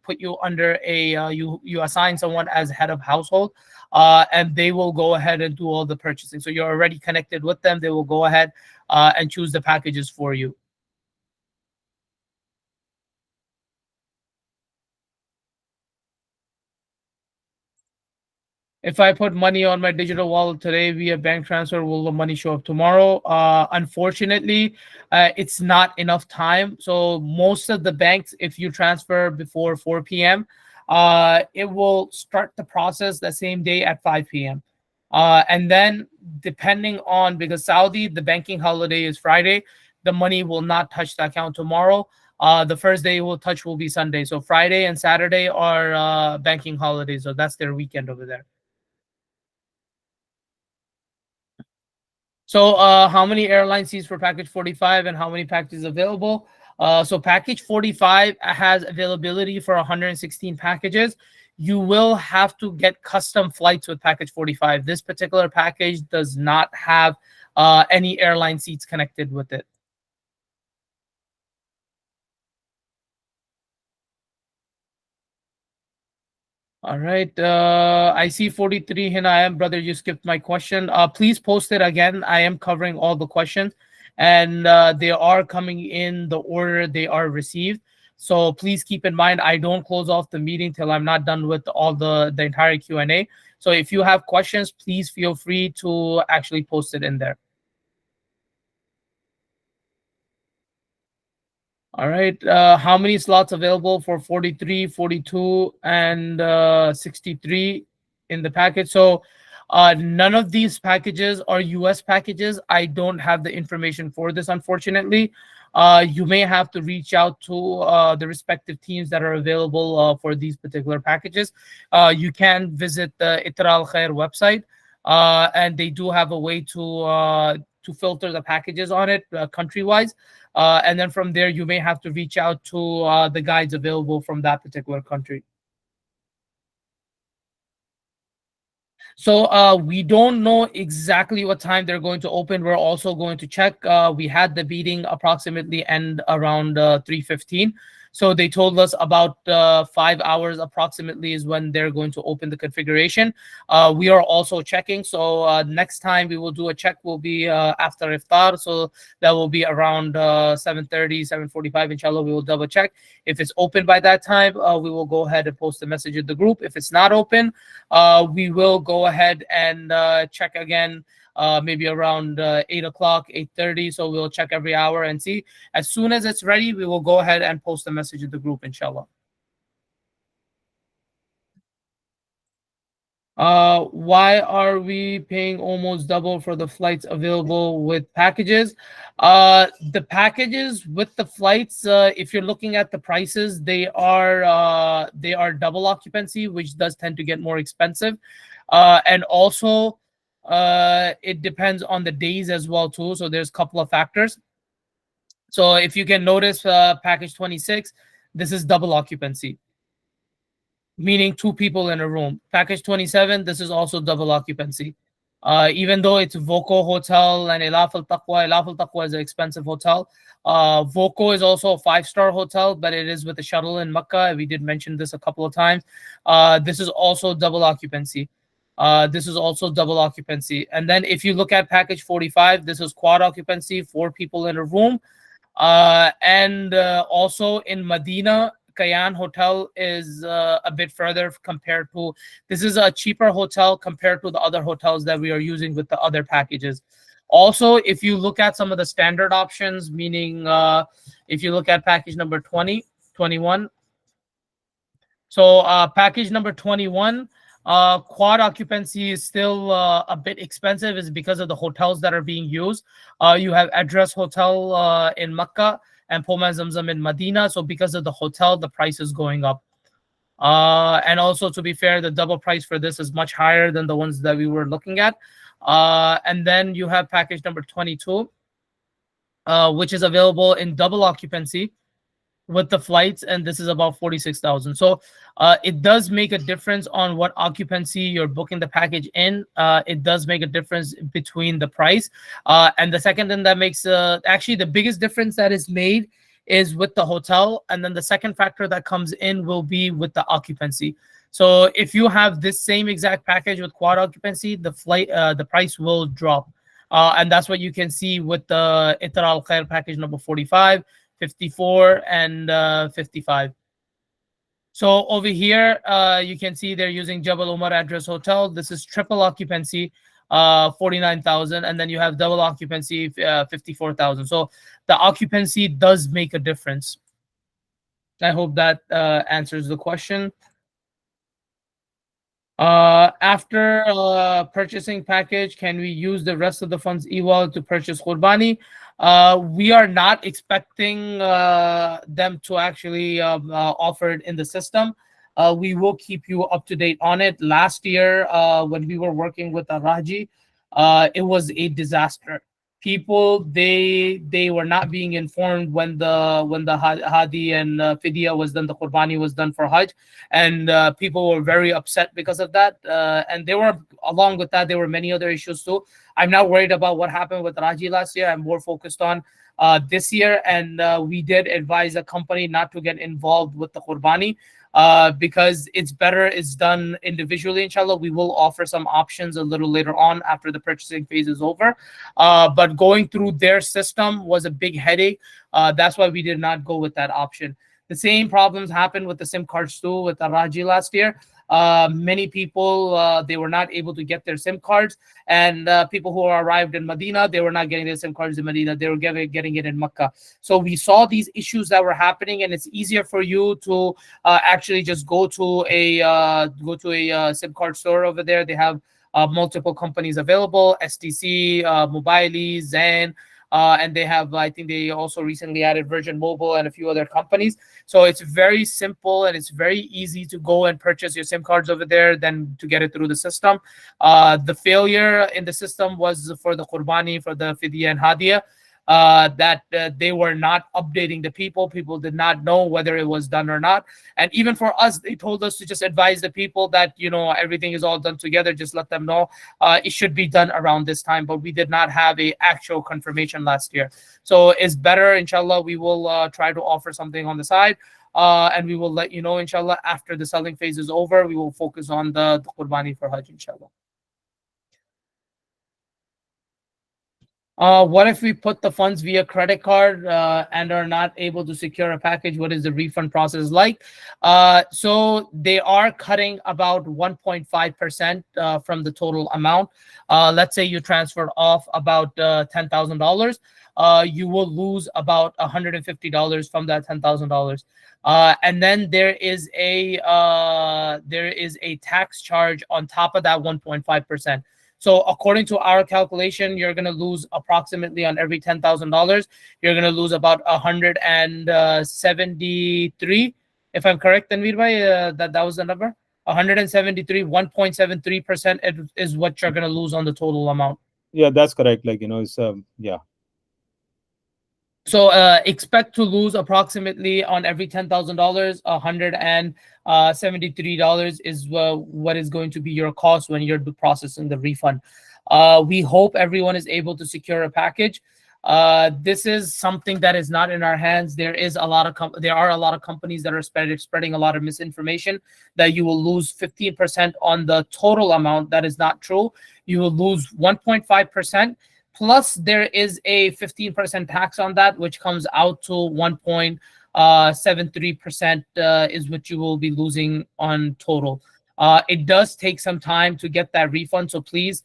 S3: put you under a you assign someone as head of household, and they will go ahead and do all the purchasing. So, you're already connected with them. They will go ahead and choose the packages for you. If I put money on my digital wallet today via bank transfer, will the money show up tomorrow? Unfortunately, it's not enough time. So most of the banks, if you transfer before 4 p.m., it will start the process the same day at 5 p.m. And then depending on, because Saudi, the banking holiday is Friday, the money will not touch the account tomorrow. The first day it will touch will be Sunday. So Friday and Saturday are banking holidays. So that's their weekend over there. So, how many airline seats for package 45 and how many packages available? So, package 45 has availability for 116 packages. You will have to get custom flights with package 45. This particular package does not have any airline seats connected with it. All right. I see 43 here. I am, brother. You skipped my question. Please post it again. I am covering all the questions, and they are coming in the order they are received. So please keep in mind, I don't close off the meeting till I'm not done with all the entire Q&A. So if you have questions, please feel free to actually post it in there. All right. How many slots available for 43, 42, and 63 in the package? So none of these packages are US packages. I don't have the information for this, unfortunately. You may have to reach out to the respective teams that are available for these particular packages. You can visit the Ithraa Al Khair website, and they do have a way to filter the packages on it country-wise. And then from there, you may have to reach out to the guides available from that particular country. So we don't know exactly what time they're going to open. We're also going to check. We had the meeting approximately end around 3:15. So they told us about 5 hours approximately is when they're going to open the configuration. We are also checking. So next time we will do a check will be after iftar. So that will be around 7:30, 7:45. Inshallah, we will double check. If it's open by that time, we will go ahead and post a message in the group. If it's not open, we will go ahead and check again. Maybe around 8 o'clock, 8:30. So we'll check every hour and see. As soon as it's ready, we will go ahead and post a message in the group, inshallah. Why are we paying almost double for the flights available with packages? The packages with the flights, if you're looking at the prices, they are double occupancy, which does tend to get more expensive. And also, it depends on the days as well too. So there's a couple of factors. So if you can notice, package 26, this is double occupancy, meaning 2 people in a room. Package 27, this is also double occupancy. Even though it's Voco Hotel and Ilaf Al Taqwa is an expensive hotel. Voco is also a 5-star hotel, but it is with a shuttle in Makkah. We did mention this a couple of times. This is also double occupancy. This is also double occupancy. And then if you look at package 45, this is quad occupancy, 4 people in a room. And also in Medina, Kayan Hotel is a bit further compared to, this is a cheaper hotel compared to the other hotels that we are using with the other packages. Also, if you look at some of the standard options, meaning if you look at package number 20, 21. So package number 21, quad occupancy is still a bit expensive. Is because of the hotels that are being used. You have Address Hotel in Makkah and Poma Zamzam in Medina. So because of the hotel, the price is going up. And also, to be fair, the double price for this is much higher than the ones that we were looking at. And then you have package number 22, which is available in double occupancy with the flights, and this is about 46,000. So it does make a difference on what occupancy you're booking the package in. It does make a difference between the price. And the second thing that makes actually the biggest difference that is made is with the hotel. And then the second factor that comes in will be with the occupancy. So if you have this same exact package with quad occupancy, the price will drop. And that's what you can see with the Ithraa Al Khair package number 45, 54, and 55. So over here, you can see they're using Jabal Umar Address Hotel. This is triple occupancy, 49,000, and then you have double occupancy, 54,000. So the occupancy does make a difference. I hope that answers the question. After purchasing package, can we use the rest of the funds e-wallet to purchase Qurbani? We are not expecting them to actually offer it in the system. We will keep you up to date on it. Last year, when we were working with Raji, it was a disaster. People, they were not being informed when the Hadi and Fidya was done, the Qurbani was done for Hajj, and people were very upset because of that. And they were, along with that, there were many other issues too. I'm not worried about what happened with Raji last year. I'm more focused on this year, and we did advise the company not to get involved with the Qurbani. Because it's better it's done individually. Inshallah, we will offer some options a little later on after the purchasing phase is over. But going through their system was a big headache. That's why we did not go with that option. The same problems happened with the SIM cards too with Raji last year. Many people, they were not able to get their SIM cards, and people who arrived in Medina, they were not getting their SIM cards in Medina. They were getting it in Makkah. So we saw these issues that were happening, and it's easier for you to actually just go to a SIM card store over there. They have multiple companies available: STC, Mobile, Zen. And they have, I think they also recently added Virgin Mobile and a few other companies. So it's very simple and it's very easy to go and purchase your SIM cards over there than to get it through the system. The failure in the system was for the Qurbani, for the Fidya and Hadiya, that they were not updating the people. People did not know whether it was done or not. And even for us, they told us to just advise the people that, everything is all done together. Just let them know it should be done around this time. But we did not have a actual confirmation last year. So it's better, inshallah, we will try to offer something on the side. and we will let you know, inshallah. After the selling phase is over, we will focus on the Qurbani for Hajj, inshallah. What if we put the funds via credit card and are not able to secure a package? What is the refund process like? So they are cutting about 1.5% from the total amount. Let's say you transfer off about $10,000. You will lose about $150 from that $10,000. And then there is a tax charge on top of that 1.5%. So according to our calculation, you're going to lose approximately on every $10,000, you're going to lose about 173. If I'm correct, Tanveer bhai, that was the number. 173, 1.73% is what you're going to lose on the total amount.
S2: Yeah, that's correct. Like, it's yeah.
S3: So expect to lose approximately on every $10,000, $173 is what is going to be your cost when you're processing the refund. We hope everyone is able to secure a package. This is something that is not in our hands. There are a lot of companies that are spreading a lot of misinformation that you will lose 15% on the total amount. That is not true. You will lose 1.5%. Plus, there is a 15% tax on that, which comes out to 1.73% is what you will be losing on total. It does take some time to get that refund, so please,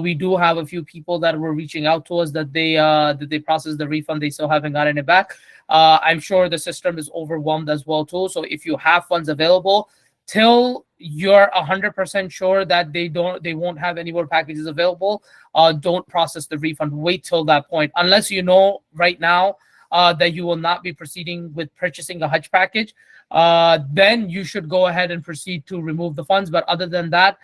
S3: we do have a few people that were reaching out to us that they processed the refund, they still haven't gotten it back. I'm sure the system is overwhelmed as well too. So if you have funds available, till you're 100% sure that they won't have any more packages available, don't process the refund. Wait till that point, unless you know right now that you will not be proceeding with purchasing a Hajj package. Then you should go ahead and proceed to remove the funds. But other than that,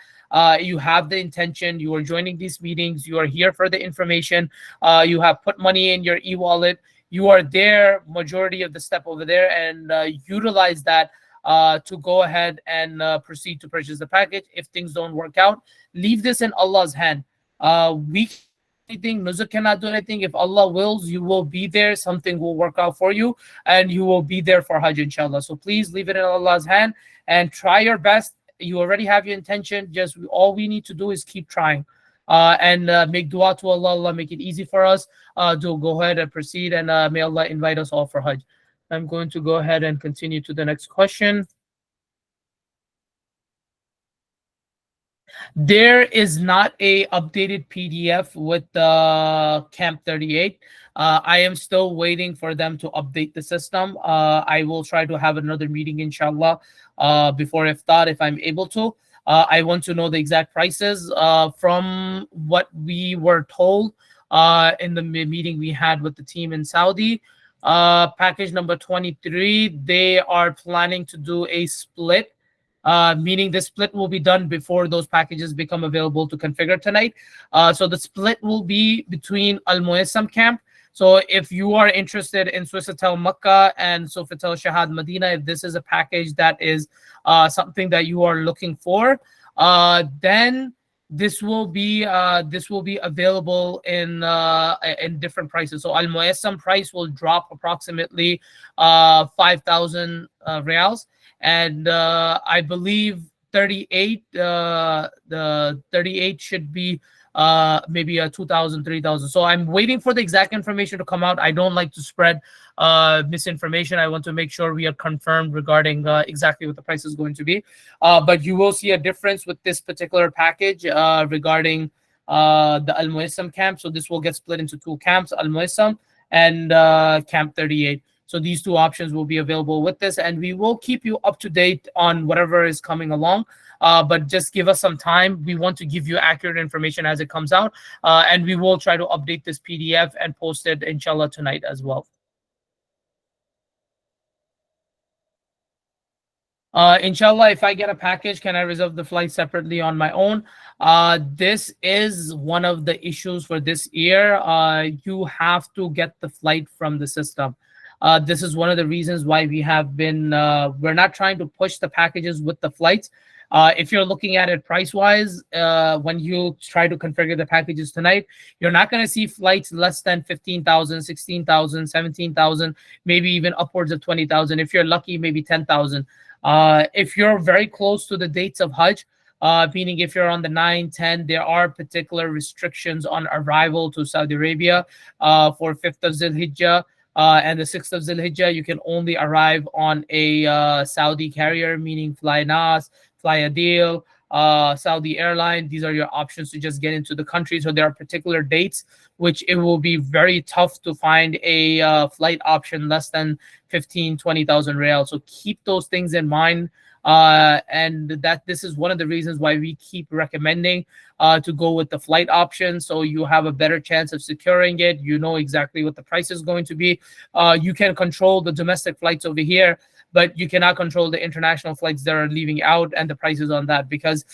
S3: you have the intention, you are joining these meetings, you are here for the information, you have put money in your e-wallet, you are there majority of the step over there, and utilize that to go ahead and proceed to purchase the package. If things don't work out, leave this in Allah's hand. We can't do anything, Nusuk cannot do anything. If Allah wills, you will be there, something will work out for you, and you will be there for Hajj, inshallah. So please leave it in Allah's hand and try your best. You already have your intention, just all we need to do is keep trying and make dua to Allah. Allah make it easy for us to go ahead and proceed, and may Allah invite us all for Hajj. I'm going to go ahead and continue to the next question. There is not a updated PDF with the Camp 38. I am still waiting for them to update the system. I will try to have another meeting, inshallah, before iftar if I'm able to. I want to know the exact prices. From what we were told in the meeting we had with the team in Saudi, package number 23, they are planning to do a split, meaning the split will be done before those packages become available to configure tonight. So the split will be between Al Muassam camp. So if you are interested in Swissatel Makkah and Sofitel Shahad Medina, if this is a package that is something that you are looking for, then this will be available in different prices. So Al Muassam price will drop approximately 5,000 reals, and I believe 38 the 38 should be maybe a 2,000, 3,000. So I'm waiting for the exact information to come out. I don't like to spread misinformation. I want to make sure we are confirmed regarding exactly what the price is going to be. But you will see a difference with this particular package regarding the Al Muassam camp. So this will get split into two camps, Al Muassam and Camp 38. So these two options will be available with this, and we will keep you up to date on whatever is coming along. But just give us some time. We want to give you accurate information as it comes out, and we will try to update this PDF and post it, inshallah, tonight as well. Inshallah, if I get a package, can I reserve the flight separately on my own? This is one of the issues for this year. You have to get the flight from the system. This is one of the reasons why we have been, we're not trying to push the packages with the flights. If you're looking at it price wise, when you try to configure the packages tonight, you're not going to see flights less than 15,000, 16,000, 17,000, maybe even upwards of 20,000. If you're lucky, maybe 10,000. If you're very close to the dates of Hajj, meaning if you're on the 9, 10, there are particular restrictions on arrival to Saudi Arabia for 5th of Zilhijjah. And the 6th of Zilhijjah, you can only arrive on a Saudi carrier, meaning Fly Nas, Fly Adil, Saudi Airline. These are your options to just get into the country. So there are particular dates which it will be very tough to find a flight option less than 15, 20,000 real. So keep those things in mind. And that this is one of the reasons why we keep recommending to go with the flight option, so you have a better chance of securing it. You know exactly what the price is going to be. You can control the domestic flights over here, but you cannot control the international flights that are leaving out and the prices on that, because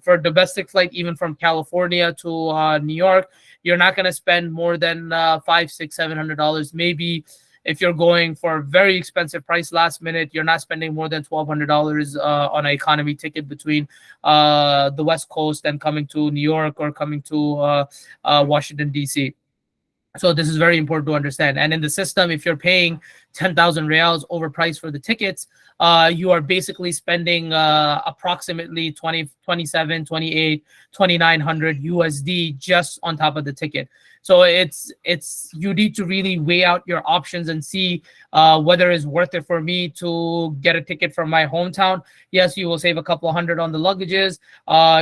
S3: for domestic flight, even from California to New York, you're not going to spend more than $500, $600, $700. Maybe if you're going for a very expensive price last minute, you're not spending more than $1,200 on an economy ticket between the West Coast and coming to New York or coming to Washington, D.C. So this is very important to understand. And in the system, if you're paying 10,000 reals overpriced for the tickets, you are basically spending approximately 27, 28, 2,900 USD just on top of the ticket. So it's you need to really weigh out your options and see whether it's worth it for me to get a ticket from my hometown. Yes, you will save a couple hundred on the luggages.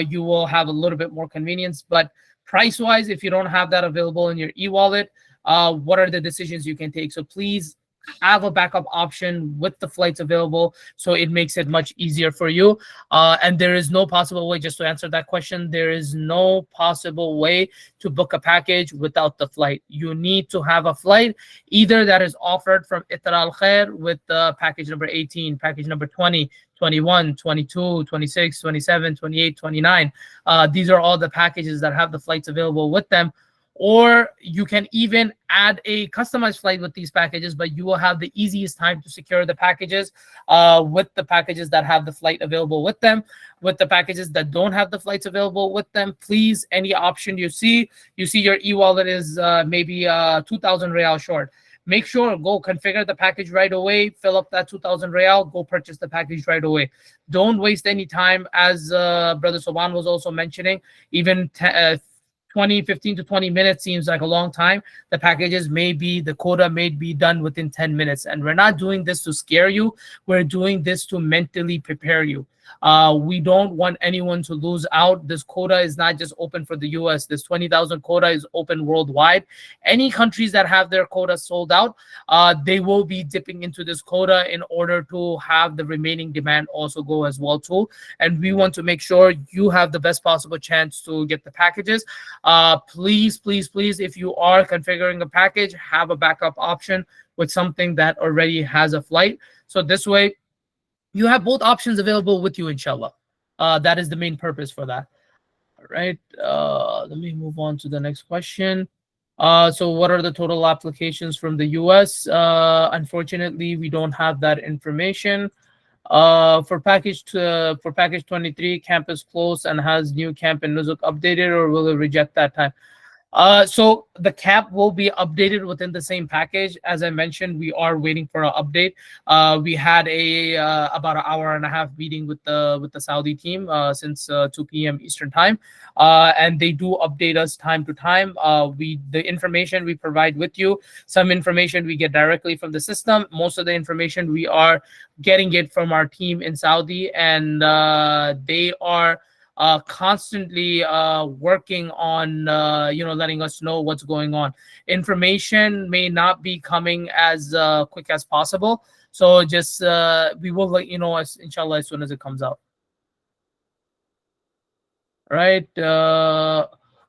S3: You will have a little bit more convenience, but price-wise, if you don't have that available in your e-wallet, what are the decisions you can take? So please have a backup option with the flights available, so it makes it much easier for you. And there is no possible way, just to answer that question, there is no possible way to book a package without the flight. You need to have a flight, either that is offered from Ithraa Al Khair with the package number 18, package number 20, 21, 22, 26, 27, 28, 29. These are all the packages that have the flights available with them. Or you can even add a customized flight with these packages, but you will have the easiest time to secure the packages with the packages that have the flight available with them. With the packages that don't have the flights available with them, please, any option you see your e-wallet is maybe 2,000 real short. Make sure, go configure the package right away, fill up that 2,000 real, go purchase the package right away. Don't waste any time, as Brother Soban was also mentioning. Even 15 to 20 minutes seems like a long time. The packages the quota may be done within 10 minutes. And we're not doing this to scare you. We're doing this to mentally prepare you. We don't want anyone to lose out. This quota is not just open for the US. This 20,000 quota is open worldwide. Any countries that have their quota sold out, they will be dipping into this quota in order to have the remaining demand also go as well too. And we want to make sure you have the best possible chance to get the packages. Please, if you are configuring a package, have a backup option with something that already has a flight. So this way, you have both options available with you, inshallah. That is the main purpose for that. All right. Let me move on to the next question. So what are the total applications from the US? Unfortunately, we don't have that information. For package 23, camp is closed and has new camp in Nusuk updated, or will it reject that time? So the cap will be updated within the same package. As I mentioned, we are waiting for an update. We had about an hour and a half meeting with the Saudi team since 2 p.m. Eastern time, and they do update us time to time. The information we provide with you, some information we get directly from the system. Most of the information we are getting it from our team in Saudi, and they are constantly working on letting us know what's going on. Information may not be coming as quick as possible, so just we will let you know, inshallah, as soon as it comes out. Right.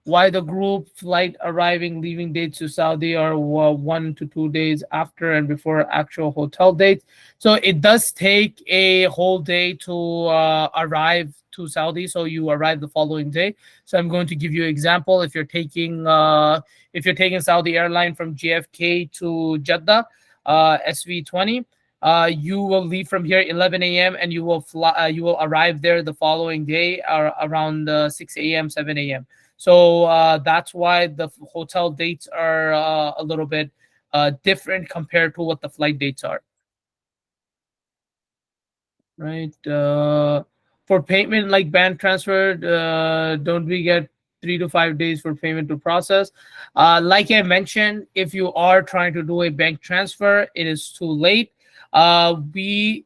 S3: Why the group flight leaving dates to Saudi are 1 to 2 days after and before actual hotel dates? So it does take a whole day to arrive to Saudi, so you arrive the following day. So I'm going to give you an example. If you're taking Saudi airline from JFK to Jeddah, SV20, You will leave from here 11 a.m. and you will fly. You will arrive there the following day around 6 a.m., 7 a.m. So that's why the hotel dates are a little bit different compared to what the flight dates are. Right. For payment like bank transfer, don't we get 3 to 5 days for payment to process? Like I mentioned, if you are trying to do a bank transfer, it is too late. The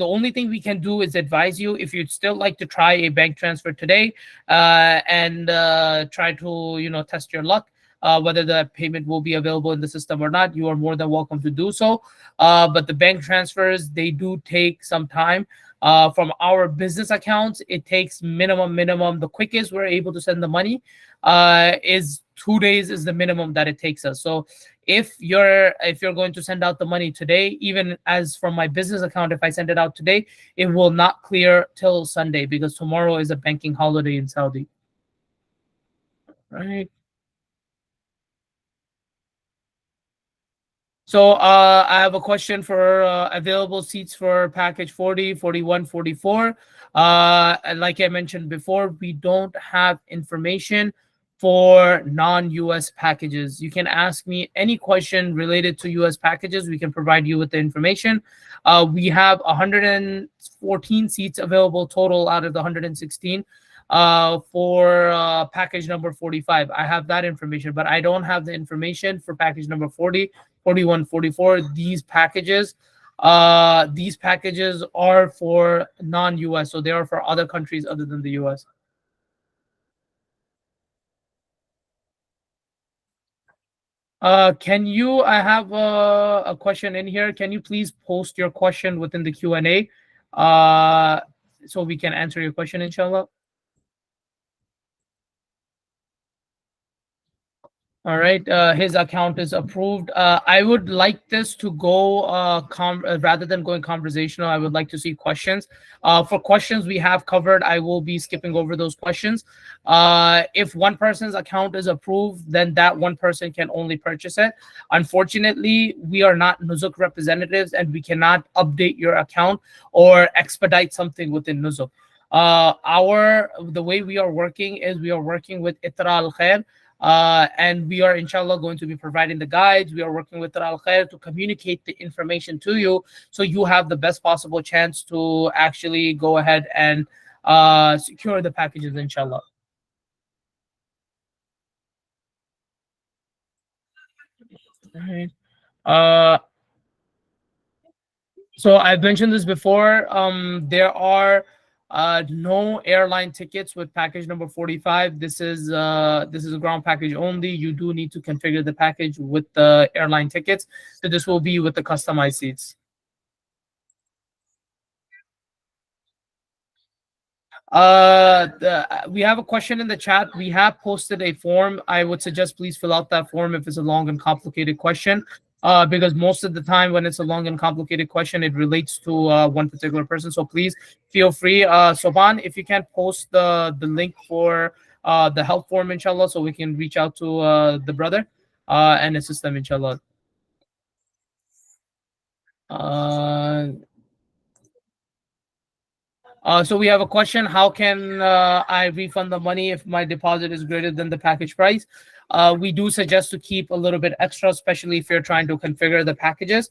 S3: only thing we can do is advise you if you'd still like to try a bank transfer today, and try to test your luck. Whether the payment will be available in the system or not, you are more than welcome to do so. But the bank transfers, they do take some time. From our business accounts, it takes minimum. The quickest we're able to send the money is 2 days is the minimum that it takes us. So if you're going to send out the money today, even as from my business account, if I send it out today, it will not clear till Sunday because tomorrow is a banking holiday in Saudi. Right. So I have a question for available seats for package 40, 41, 44. And like I mentioned before, we don't have information for non-US packages. You can ask me any question related to US packages. We can provide you with the information. We have 114 seats available total out of the 116 for package number 45. I have that information, but I don't have the information for package number 40, 41, 44. These packages are for non-US, so they are for other countries other than the US. I have a question in here. Can you please post your question within the Q&A so we can answer your question, inshallah? All right, his account is approved. I would like this to go rather than going conversational. I would like to see questions. For questions we have covered, I will be skipping over those questions. If one person's account is approved, then that one person can only purchase it. Unfortunately, we are not Nusuk representatives, and we cannot update your account or expedite something within Nusuk. The way we are working is we are working with Ithraa Al Khair. And we are inshallah going to be providing the guides. We are working with Ithraa Al Khair to communicate the information to you so you have the best possible chance to actually go ahead and secure the packages, inshallah. All right. So I've mentioned this before. There are no airline tickets with package number 45. This is a ground package only. You do need to configure the package with the airline tickets. So this will be with the customized seats. We have a question in the chat. We have posted a form. I would suggest please fill out that form if it's a long and complicated question. Because most of the time when it's a long and complicated question, it relates to one particular person. So please feel free. Soban, if you can post the link for the help form, inshallah, so we can reach out to the brother and assist them, inshallah. So we have a question. How can I refund the money if my deposit is greater than the package price? We do suggest to keep a little bit extra, especially if you're trying to configure the packages.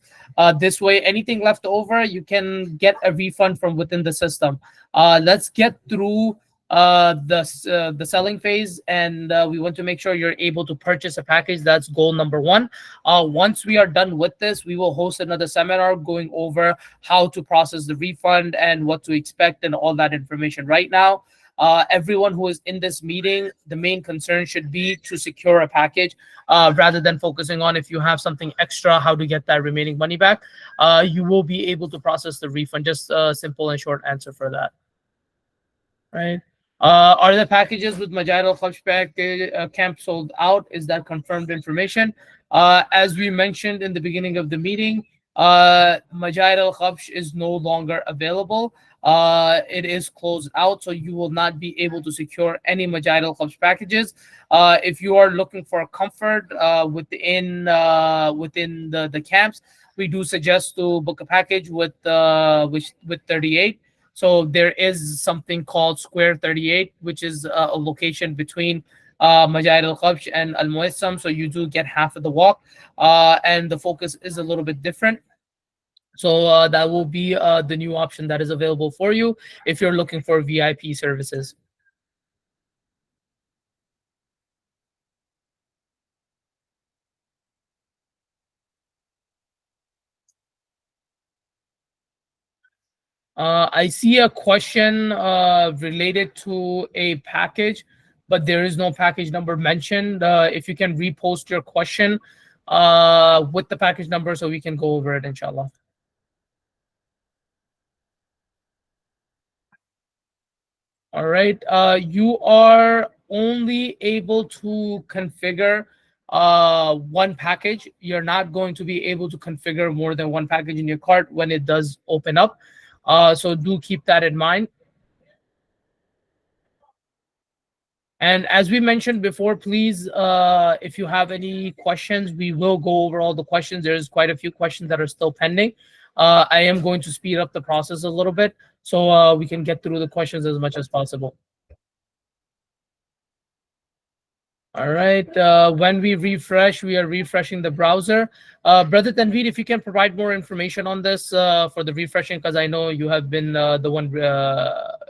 S3: This way, anything left over, you can get a refund from within the system. Let's get through the selling phase, and we want to make sure you're able to purchase a package. That's goal number one. Once we are done with this, we will host another seminar going over how to process the refund and what to expect and all that information. Right now, everyone who is in this meeting, the main concern should be to secure a package rather than focusing on if you have something extra, how to get that remaining money back. You will be able to process the refund. Just a simple and short answer for that. Right. Are the packages with Majid Al Khash camp sold out? Is that confirmed information? As we mentioned in the beginning of the meeting, Majid Al Khash is no longer available. It is closed out, so you will not be able to secure any Majid Al Khash packages. If you are looking for comfort within the camps, we do suggest to book a package with 38. So there is something called Square 38, which is a location between Majaid al Khabsh and Al Muassam. So you do get half of the walk, and the focus is a little bit different. So that will be the new option that is available for you if you're looking for VIP services. I see a question related to a package, but there is no package number mentioned. If you can repost your question with the package number so we can go over it, inshallah. All right. You are only able to configure one package. You're not going to be able to configure more than one package in your cart when it does open up. So do keep that in mind. And as we mentioned before, please, if you have any questions, we will go over all the questions. There's quite a few questions that are still pending. I am going to speed up the process a little bit so we can get through the questions as much as possible. All right. When we refresh, we are refreshing the browser. Brother Tanveer, if you can provide more information on this for the refreshing, because I know you have been the one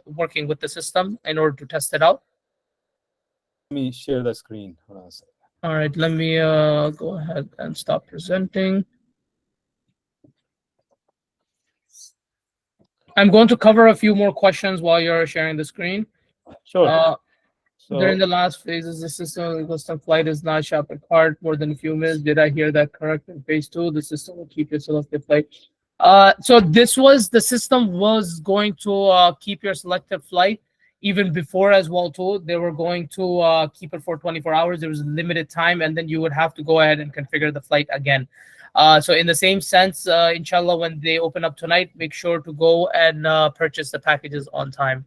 S3: working with the system in order to test it out.
S2: Let me share the screen. Hold on a second.
S3: All right, let me go ahead and stop presenting. I'm going to cover a few more questions while you're sharing the screen.
S2: Sure.
S3: During the last phases, the system of the custom flight is not shop at cart more than a few minutes. Did I hear that correct? In phase 2, the system will keep your selected flight. So this was the system was going to keep your selected flight even before as well too. They were going to keep it for 24 hours. There was a limited time, and then you would have to go ahead and configure the flight again. So in the same sense, inshallah, when they open up tonight, make sure to go and purchase the packages on time.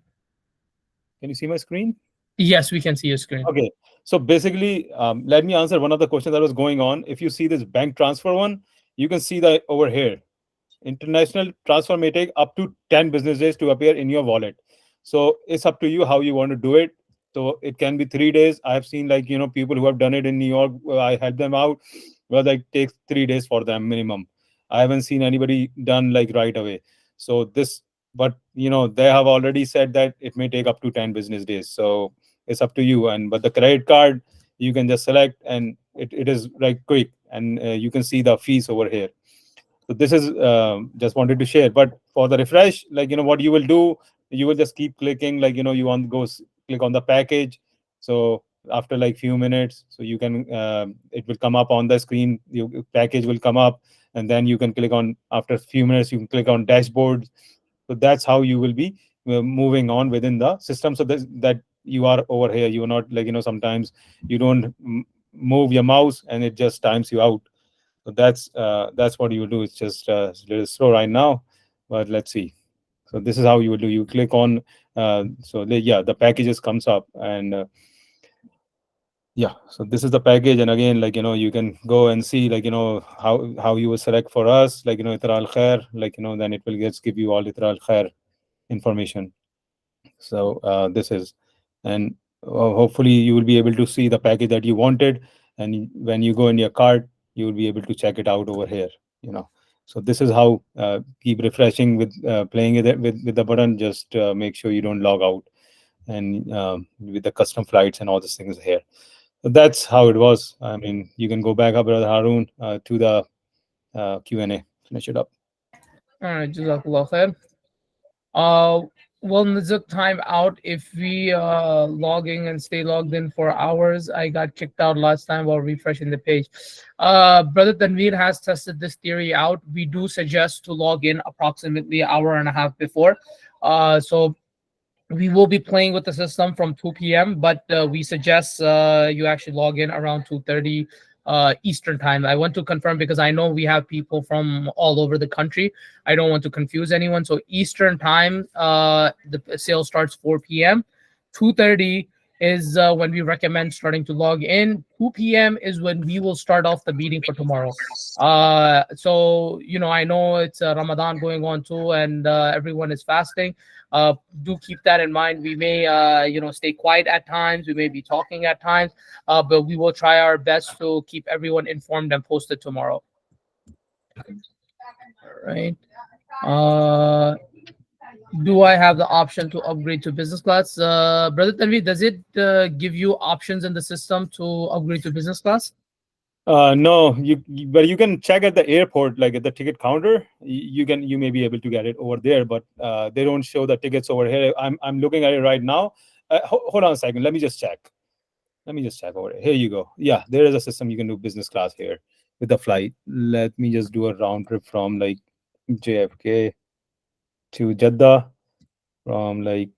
S2: Can you see my screen?
S3: Yes, we can see your screen.
S2: Okay. So basically, let me answer one of the questions that was going on. If you see this bank transfer one, you can see that over here. International transfer may take up to 10 business days to appear in your wallet. So it's up to you how you want to do it. So it can be 3 days. I have seen people who have done it in New York. I helped them out. Well, like takes 3 days for them minimum. I haven't seen anybody done like right away. So this, but they have already said that it may take up to 10 business days. So it's up to you. But the credit card, you can just select, and it is like quick, and you can see the fees over here. So this is just wanted to share. But for the refresh, what you will do, you will just keep clicking, you want to go click on the package. So after like few minutes, so you can it will come up on the screen, your package will come up, and then you can click on, after a few minutes you can click on dashboard. So that's how you will be moving on within the system, so that you are over here. You are not sometimes you don't move your mouse and it just times you out. So that's what you do. It's just a little slow right now, but let's see. So this is how you would do. You click on the packages comes up, and so this is the package. And again, you can go and see how you will select for us, Ithraa Al Khair, then it will just give you all Ithraa Al Khair information. So this is, and hopefully you will be able to see the package that you wanted, and when you go in your cart, you will be able to check it out over here. So this is how keep refreshing with playing it with the button. Just make sure you don't log out, and with the custom flights and all these things here. So that's how it was. I mean, you can go back up, Brother Harun, to the Q&A. Finish it up.
S3: All right, Jazakallah khair. Well, Nusuk, time out. If we logging and stay logged in for hours, I got kicked out last time while refreshing the page. Brother Tanveer has tested this theory out. We do suggest to log in approximately an hour and a half before. So we will be playing with the system from 2 p.m., but we suggest you actually log in around 2:30 Eastern time. I want to confirm because I know we have people from all over the country. I don't want to confuse anyone. So Eastern time, the sale starts 4 p.m. 2:30 is when we recommend starting to log in. 2 p.m. is when we will start off the meeting for tomorrow. So I know it's Ramadan going on too, and everyone is fasting. Do keep that in mind. We may stay quiet at times, we may be talking at times, but we will try our best to keep everyone informed and posted tomorrow. All right. Do I have the option to upgrade to business class? Brother Tanvi, does it give you options in the system to upgrade to business class?
S2: No, but you can check at the airport, like at the ticket counter. You may be able to get it over there, but they don't show the tickets over here. I'm looking at it right now. Hold on a second. Let me just check. Over here. Here you go. Yeah, there is a system you can do business class here with the flight. Let me just do a round trip from like JFK to Jeddah from like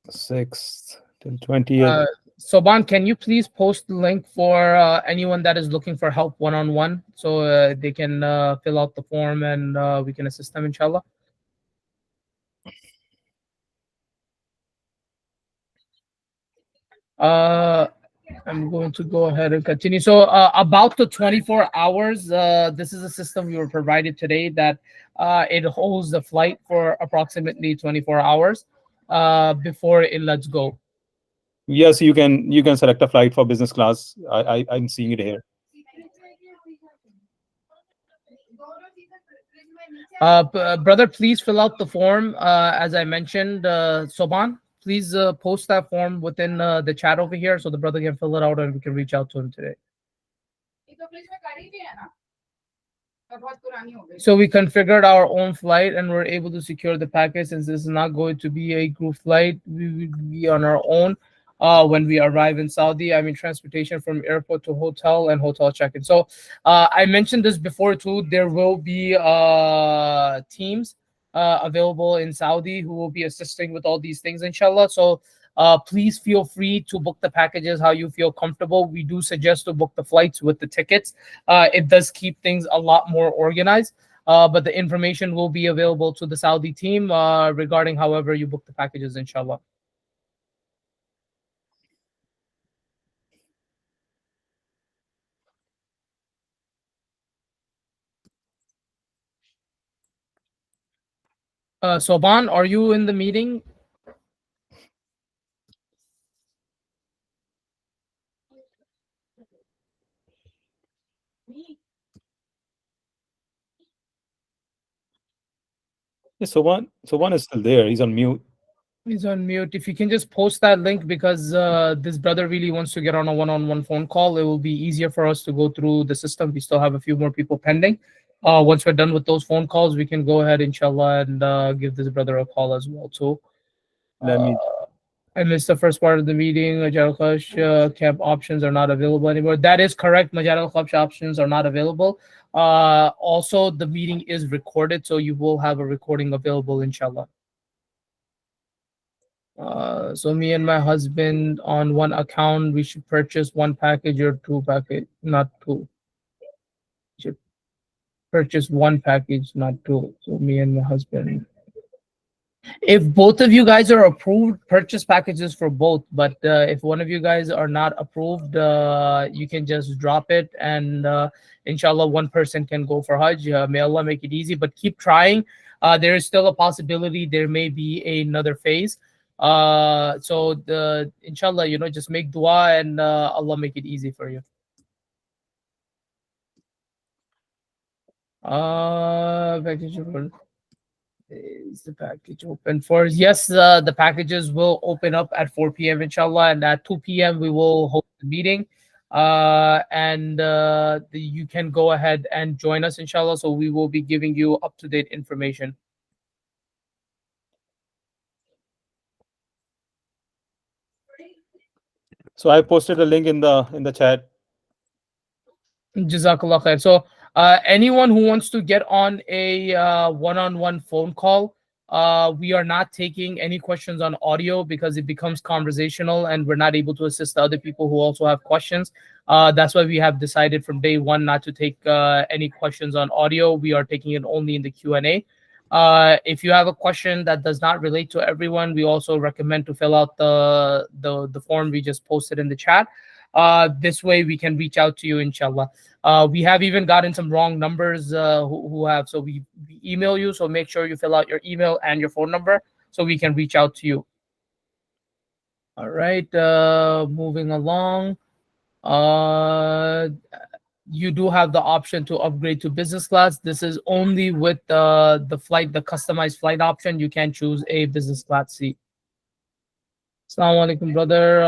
S2: 6th till 20th.
S3: Soban, can you please post the link for anyone that is looking for help one-on-one, so they can fill out the form and we can assist them, inshallah? I'm going to go ahead and continue. So about the 24 hours, this is a system we were provided today that it holds the flight for approximately 24 hours before it lets go.
S2: Yes, you can select a flight for business class. I'm seeing it here.
S3: Brother, please fill out the form. As I mentioned, Soban, please post that form within the chat over here so the brother can fill it out and we can reach out to him today. So we configured our own flight and we're able to secure the package. Since this is not going to be a group flight, we will be on our own when we arrive in Saudi. I mean, transportation from airport to hotel and hotel check-in. So I mentioned this before too. There will be teams available in Saudi who will be assisting with all these things, inshallah. So please feel free to book the packages how you feel comfortable. We do suggest to book the flights with the tickets. It does keep things a lot more organized, but the information will be available to the Saudi team regarding however you book the packages, inshallah. Soban, are you in the meeting?
S2: Yeah, Soban is still there. He's on mute.
S3: He's on mute. If you can just post that link, because this brother really wants to get on a one-on-one phone call. It will be easier for us to go through the system. We still have a few more people pending. Once we're done with those phone calls, we can go ahead, inshallah, and give this brother a call as well too.
S2: Let me.
S3: I missed the first part of the meeting. Majal Khash camp options are not available anymore. That is correct. Majal Khash options are not available. Also, the meeting is recorded, so you will have a recording available, inshallah. So me and my husband on one account, we should purchase one package or two package, not two. Should purchase one package, not two. So me and my husband. If both of you guys are approved, purchase packages for both. But if one of you guys are not approved, you can just drop it, and inshallah, one person can go for Hajj. May Allah make it easy, but keep trying. There is still a possibility there may be another phase. So inshallah, just make dua and Allah make it easy for you. Is the package open for? Yes, the packages will open up at 4 p.m. inshallah, and at 2 p.m. we will hold the meeting. And you can go ahead and join us, inshallah. So we will be giving you up-to-date information.
S2: So I posted a link in the chat.
S3: Jazakallah khair. So anyone who wants to get on a one-on-one phone call, we are not taking any questions on audio because it becomes conversational and we're not able to assist the other people who also have questions. That's why we have decided from day one not to take any questions on audio. We are taking it only in the Q&A. If you have a question that does not relate to everyone, we also recommend to fill out the form we just posted in the chat. This way we can reach out to you, inshallah. We have even gotten some wrong numbers who have, so we email you. So make sure you fill out your email and your phone number so we can reach out to you. All right, moving along. You do have the option to upgrade to business class. This is only with the flight, the customized flight option. You can choose a business class seat. Assalamu alaikum, brother.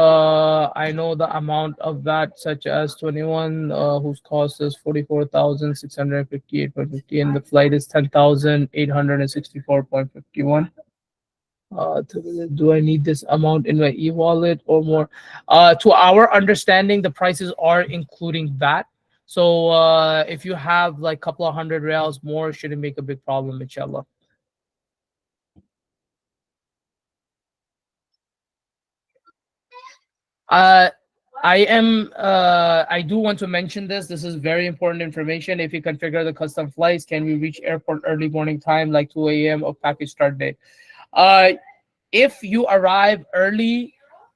S3: I know the amount of that, such as 21, whose cost is 44,658.50, and the flight is 10,864.51. Do I need this amount in my e-wallet or more? To our understanding, the prices are including VAT. So if you have like a couple of hundred reals more, it shouldn't make a big problem, inshallah. I do want to mention this. This is very important information. If you configure the custom flights, can we reach airport early morning time, like 2 a.m. of package start date? If you arrive early,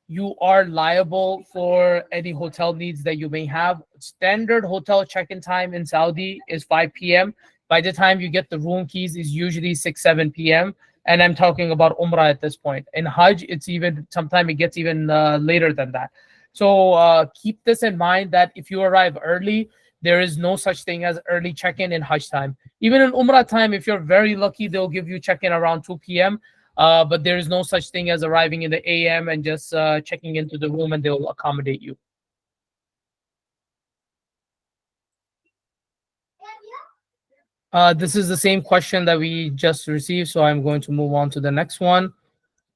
S3: you are liable for any hotel needs that you may have. Standard hotel check-in time in Saudi is 5 p.m. By the time you get the room keys is usually 6, 7 p.m. And I'm talking about Umrah at this point. In Hajj, it's even, sometimes it gets even later than that. So keep this in mind that if you arrive early, there is no such thing as early check-in in Hajj time. Even in Umrah time, if you're very lucky, they'll give you check-in around 2 p.m. But there is no such thing as arriving in the AM and just checking into the room and they'll accommodate you. This is the same question that we just received, so I'm going to move on to the next one.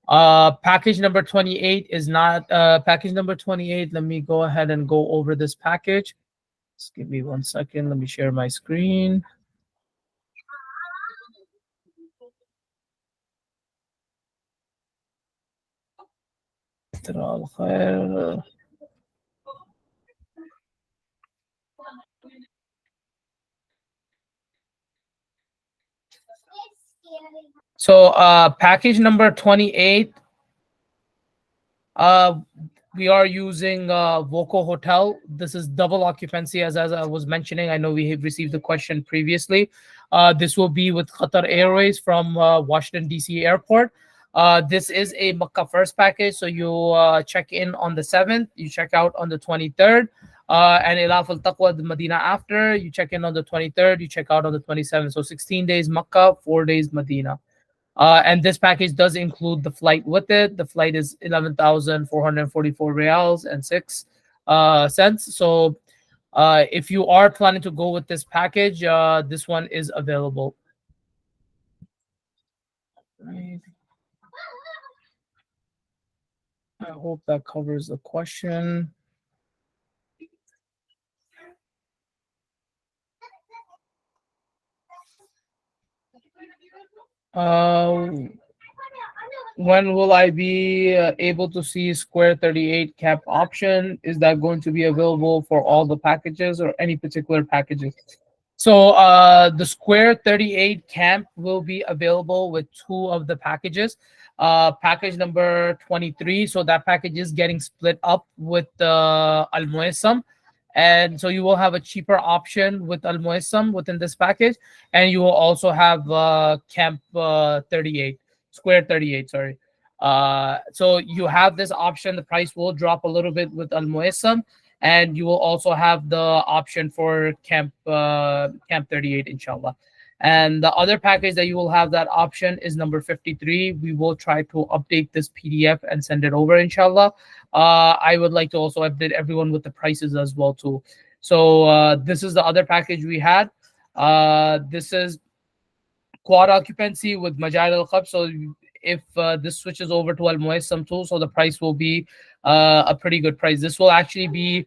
S3: Package number 28 is not package number 28. Let me go ahead and go over this package. Just give me 1 second. Let me share my screen. Ithraa Al Khair. So package number 28, we are using Voco Hotel. This is double occupancy, as I was mentioning. I know we have received the question previously. This will be with Qatar Airways from Washington, D.C. Airport. This is a Makkah first package. So you check in on the 7th, you check out on the 23rd. And Ilaf Al Taqwa, the Medina after. You check in on the 23rd, you check out on the 27th. So 16 days Makkah, 4 days Medina. And this package does include the flight with it. The flight is 11,444 reals and 6 cents. So if you are planning to go with this package, this one is available. Right. I hope that covers the question. When will I be able to see Square 38 cap option? Is that going to be available for all the packages or any particular packages? So the Square 38 camp will be available with 2 of the packages. Package number 23, so that package is getting split up with Al Muassam. And so you will have a cheaper option with Al Muassam within this package. And you will also have Camp 38, Square 38, sorry. So you have this option. The price will drop a little bit with Al Muassam. And you will also have the option for Camp 38, inshallah. And the other package that you will have that option is number 53. We will try to update this PDF and send it over, inshallah. I would like to also update everyone with the prices as well too. So this is the other package we had. This is quad occupancy with Majal Al Khab. So if this switches over to Al Muassam too, so the price will be a pretty good price. This will actually be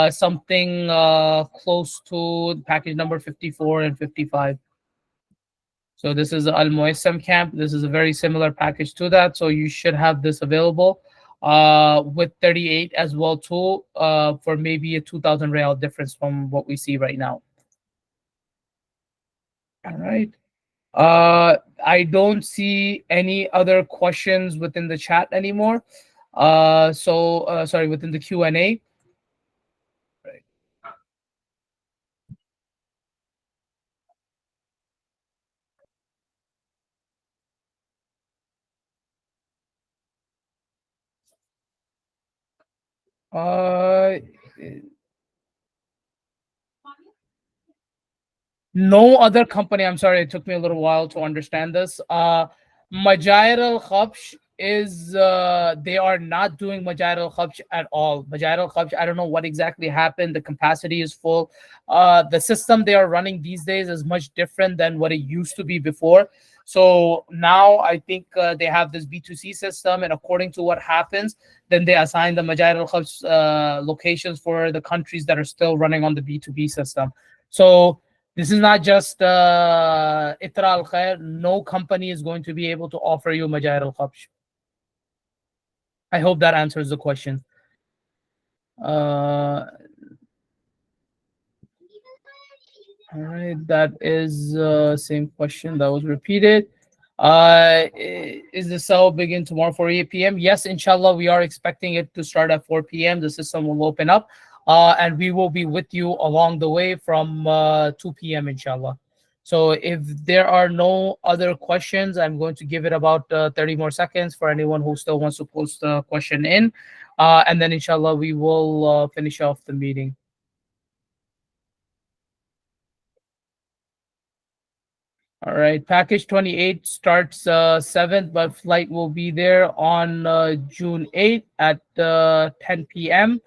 S3: something close to package number 54 and 55. So this is Al Muassam camp. This is a very similar package to that. So you should have this available with 38 as well too, for maybe a 2,000 real difference from what we see right now. All right. I don't see any other questions within the chat anymore. Sorry, within the Q&A. Uh, no other company. I'm sorry, it took me a little while to understand this. Majair al Khabsh is they are not doing Majair al Khabsh at all. Majair al Khabsh, I don't know what exactly happened. The capacity is full. The system they are running these days is much different than what it used to be before. So now I think they have this B2C system, and according to what happens, then they assign the Majair al Khabsh locations for the countries that are still running on the B2B system. So this is not just Ithraa Al Khair. No company is going to be able to offer you Majair Al Khabsh. I hope that answers the question. All right, that is same question that was repeated. Is the sale begin tomorrow 4 p.m.? Yes, inshallah, we are expecting it to start at 4 p.m. The system will open up, and we will be with you along the way from 2 p.m. inshallah. So if there are no other questions, I'm going to give it about 30 more seconds for anyone who still wants to post a question in, and then inshallah we will finish off the meeting. All right, package 28 starts 7th, but flight will be there on June 8th at 10 p.m.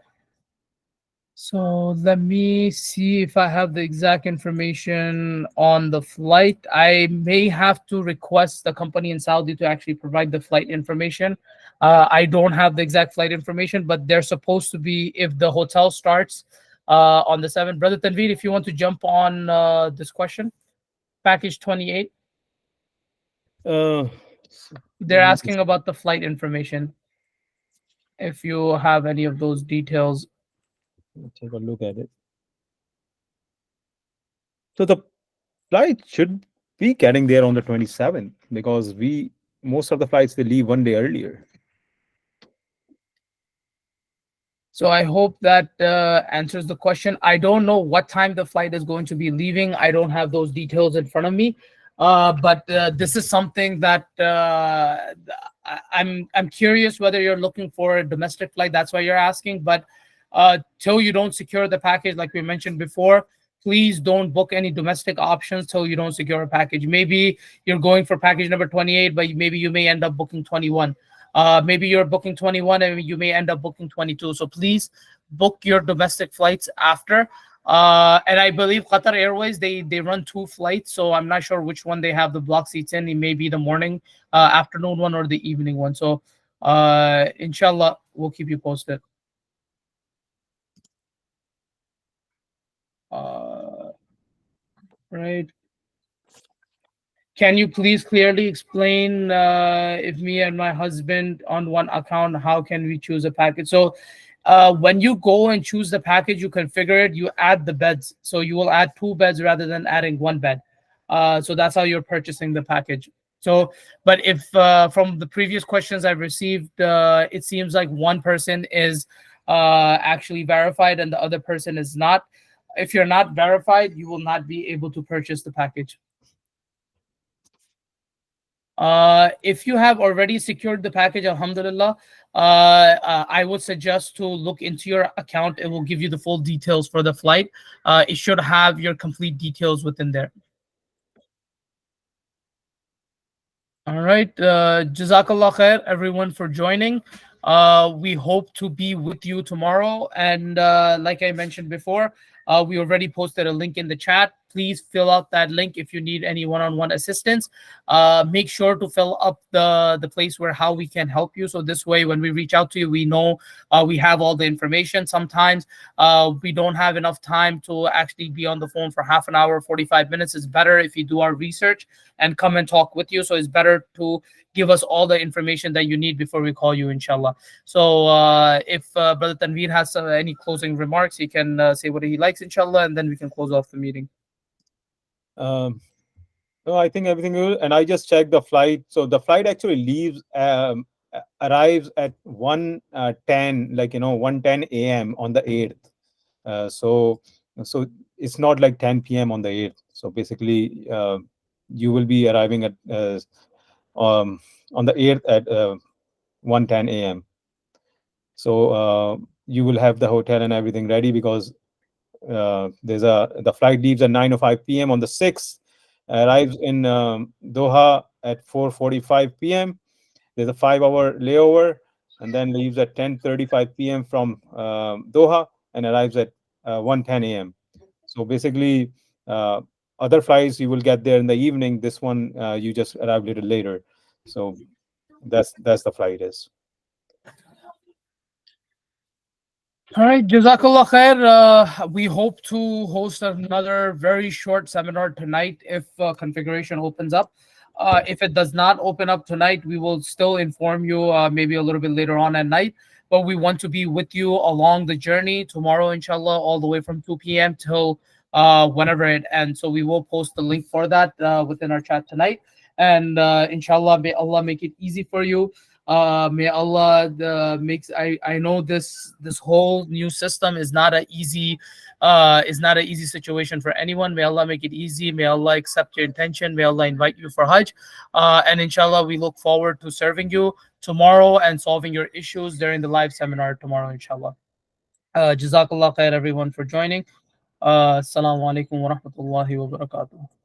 S3: So let me see if I have the exact information on the flight. I may have to request the company in Saudi to actually provide the flight information. I don't have the exact flight information, but they're supposed to be if the hotel starts on the 7th. Brother Tanveer, if you want to jump on this question. Package 28. They're asking about the flight information. If you have any of those details.
S2: Take a look at it. So the flight should be getting there on the 27th because most of the flights they leave one day earlier.
S3: So I hope that answers the question. I don't know what time the flight is going to be leaving. I don't have those details in front of me. But this is something that I'm curious whether you're looking for a domestic flight. That's why you're asking. But till you don't secure the package, like we mentioned before, please don't book any domestic options till you don't secure a package. Maybe you're going for package number 28, but maybe you may end up booking 21. Maybe you're booking 21 and you may end up booking 22. So please book your domestic flights after. And I believe Qatar Airways, they run 2 flights. So I'm not sure which one they have the block seats in. It may be the morning, afternoon one or the evening one. So inshallah, we'll keep you posted. Right. Can you please clearly explain if me and my husband on one account, how can we choose a package? So when you go and choose the package, you configure it, you add the beds. So you will add 2 beds rather than adding 1 bed. So that's how you're purchasing the package. So, but if from the previous questions I've received, it seems like one person is actually verified and the other person is not. If you're not verified, you will not be able to purchase the package. If you have already secured the package, alhamdulillah, I would suggest to look into your account. It will give you the full details for the flight. It should have your complete details within there. All right. Jazakallah khair, everyone, for joining. We hope to be with you tomorrow. And like I mentioned before, we already posted a link in the chat. Please fill out that link if you need any one-on-one assistance. Make sure to fill up the place where how we can help you. So this way, when we reach out to you, we know we have all the information. Sometimes we don't have enough time to actually be on the phone for half an hour, 45 minutes. It's better if you do our research and come and talk with you. So it's better to give us all the information that you need before we call you, inshallah. So if Brother Tanveer has any closing remarks, he can say what he likes, inshallah, and then we can close off the meeting.
S2: No, I think everything will, and I just checked the flight. So the flight actually leaves, arrives at 1:10, like 1:10 a.m. on the 8th. So it's not like 10 p.m. on the 8th. So basically, you will be arriving at um, on the 8th at 1:10 a.m. So you will have the hotel and everything ready, because the flight leaves at 9:05 p.m. on the 6th, arrives in Doha at 4:45 p.m. There's a 5-hour layover, and then leaves at 10:35 p.m. from Doha, and arrives at 1:10 a.m. So basically, uh, other flights you will get there in the evening. This one, you just arrive a little later. So that's the flight is.
S3: All right, Jazakallah khair. We hope to host another very short seminar tonight if configuration opens up. If it does not open up tonight, we will still inform you maybe a little bit later on at night. But we want to be with you along the journey tomorrow, inshallah, all the way from 2 p.m. till whenever it ends. So we will post the link for that within our chat tonight. And inshallah, may Allah make it easy for you. May Allah makes I know this whole new system is not an easy situation for anyone. May Allah make it easy. May Allah accept your intention. May Allah invite you for Hajj. And inshallah, we look forward to serving you tomorrow and solving your issues during the live seminar tomorrow, inshallah. Jazakallah khair everyone for joining. Assalamu alaikum wa rahmatullahi wa barakatuh.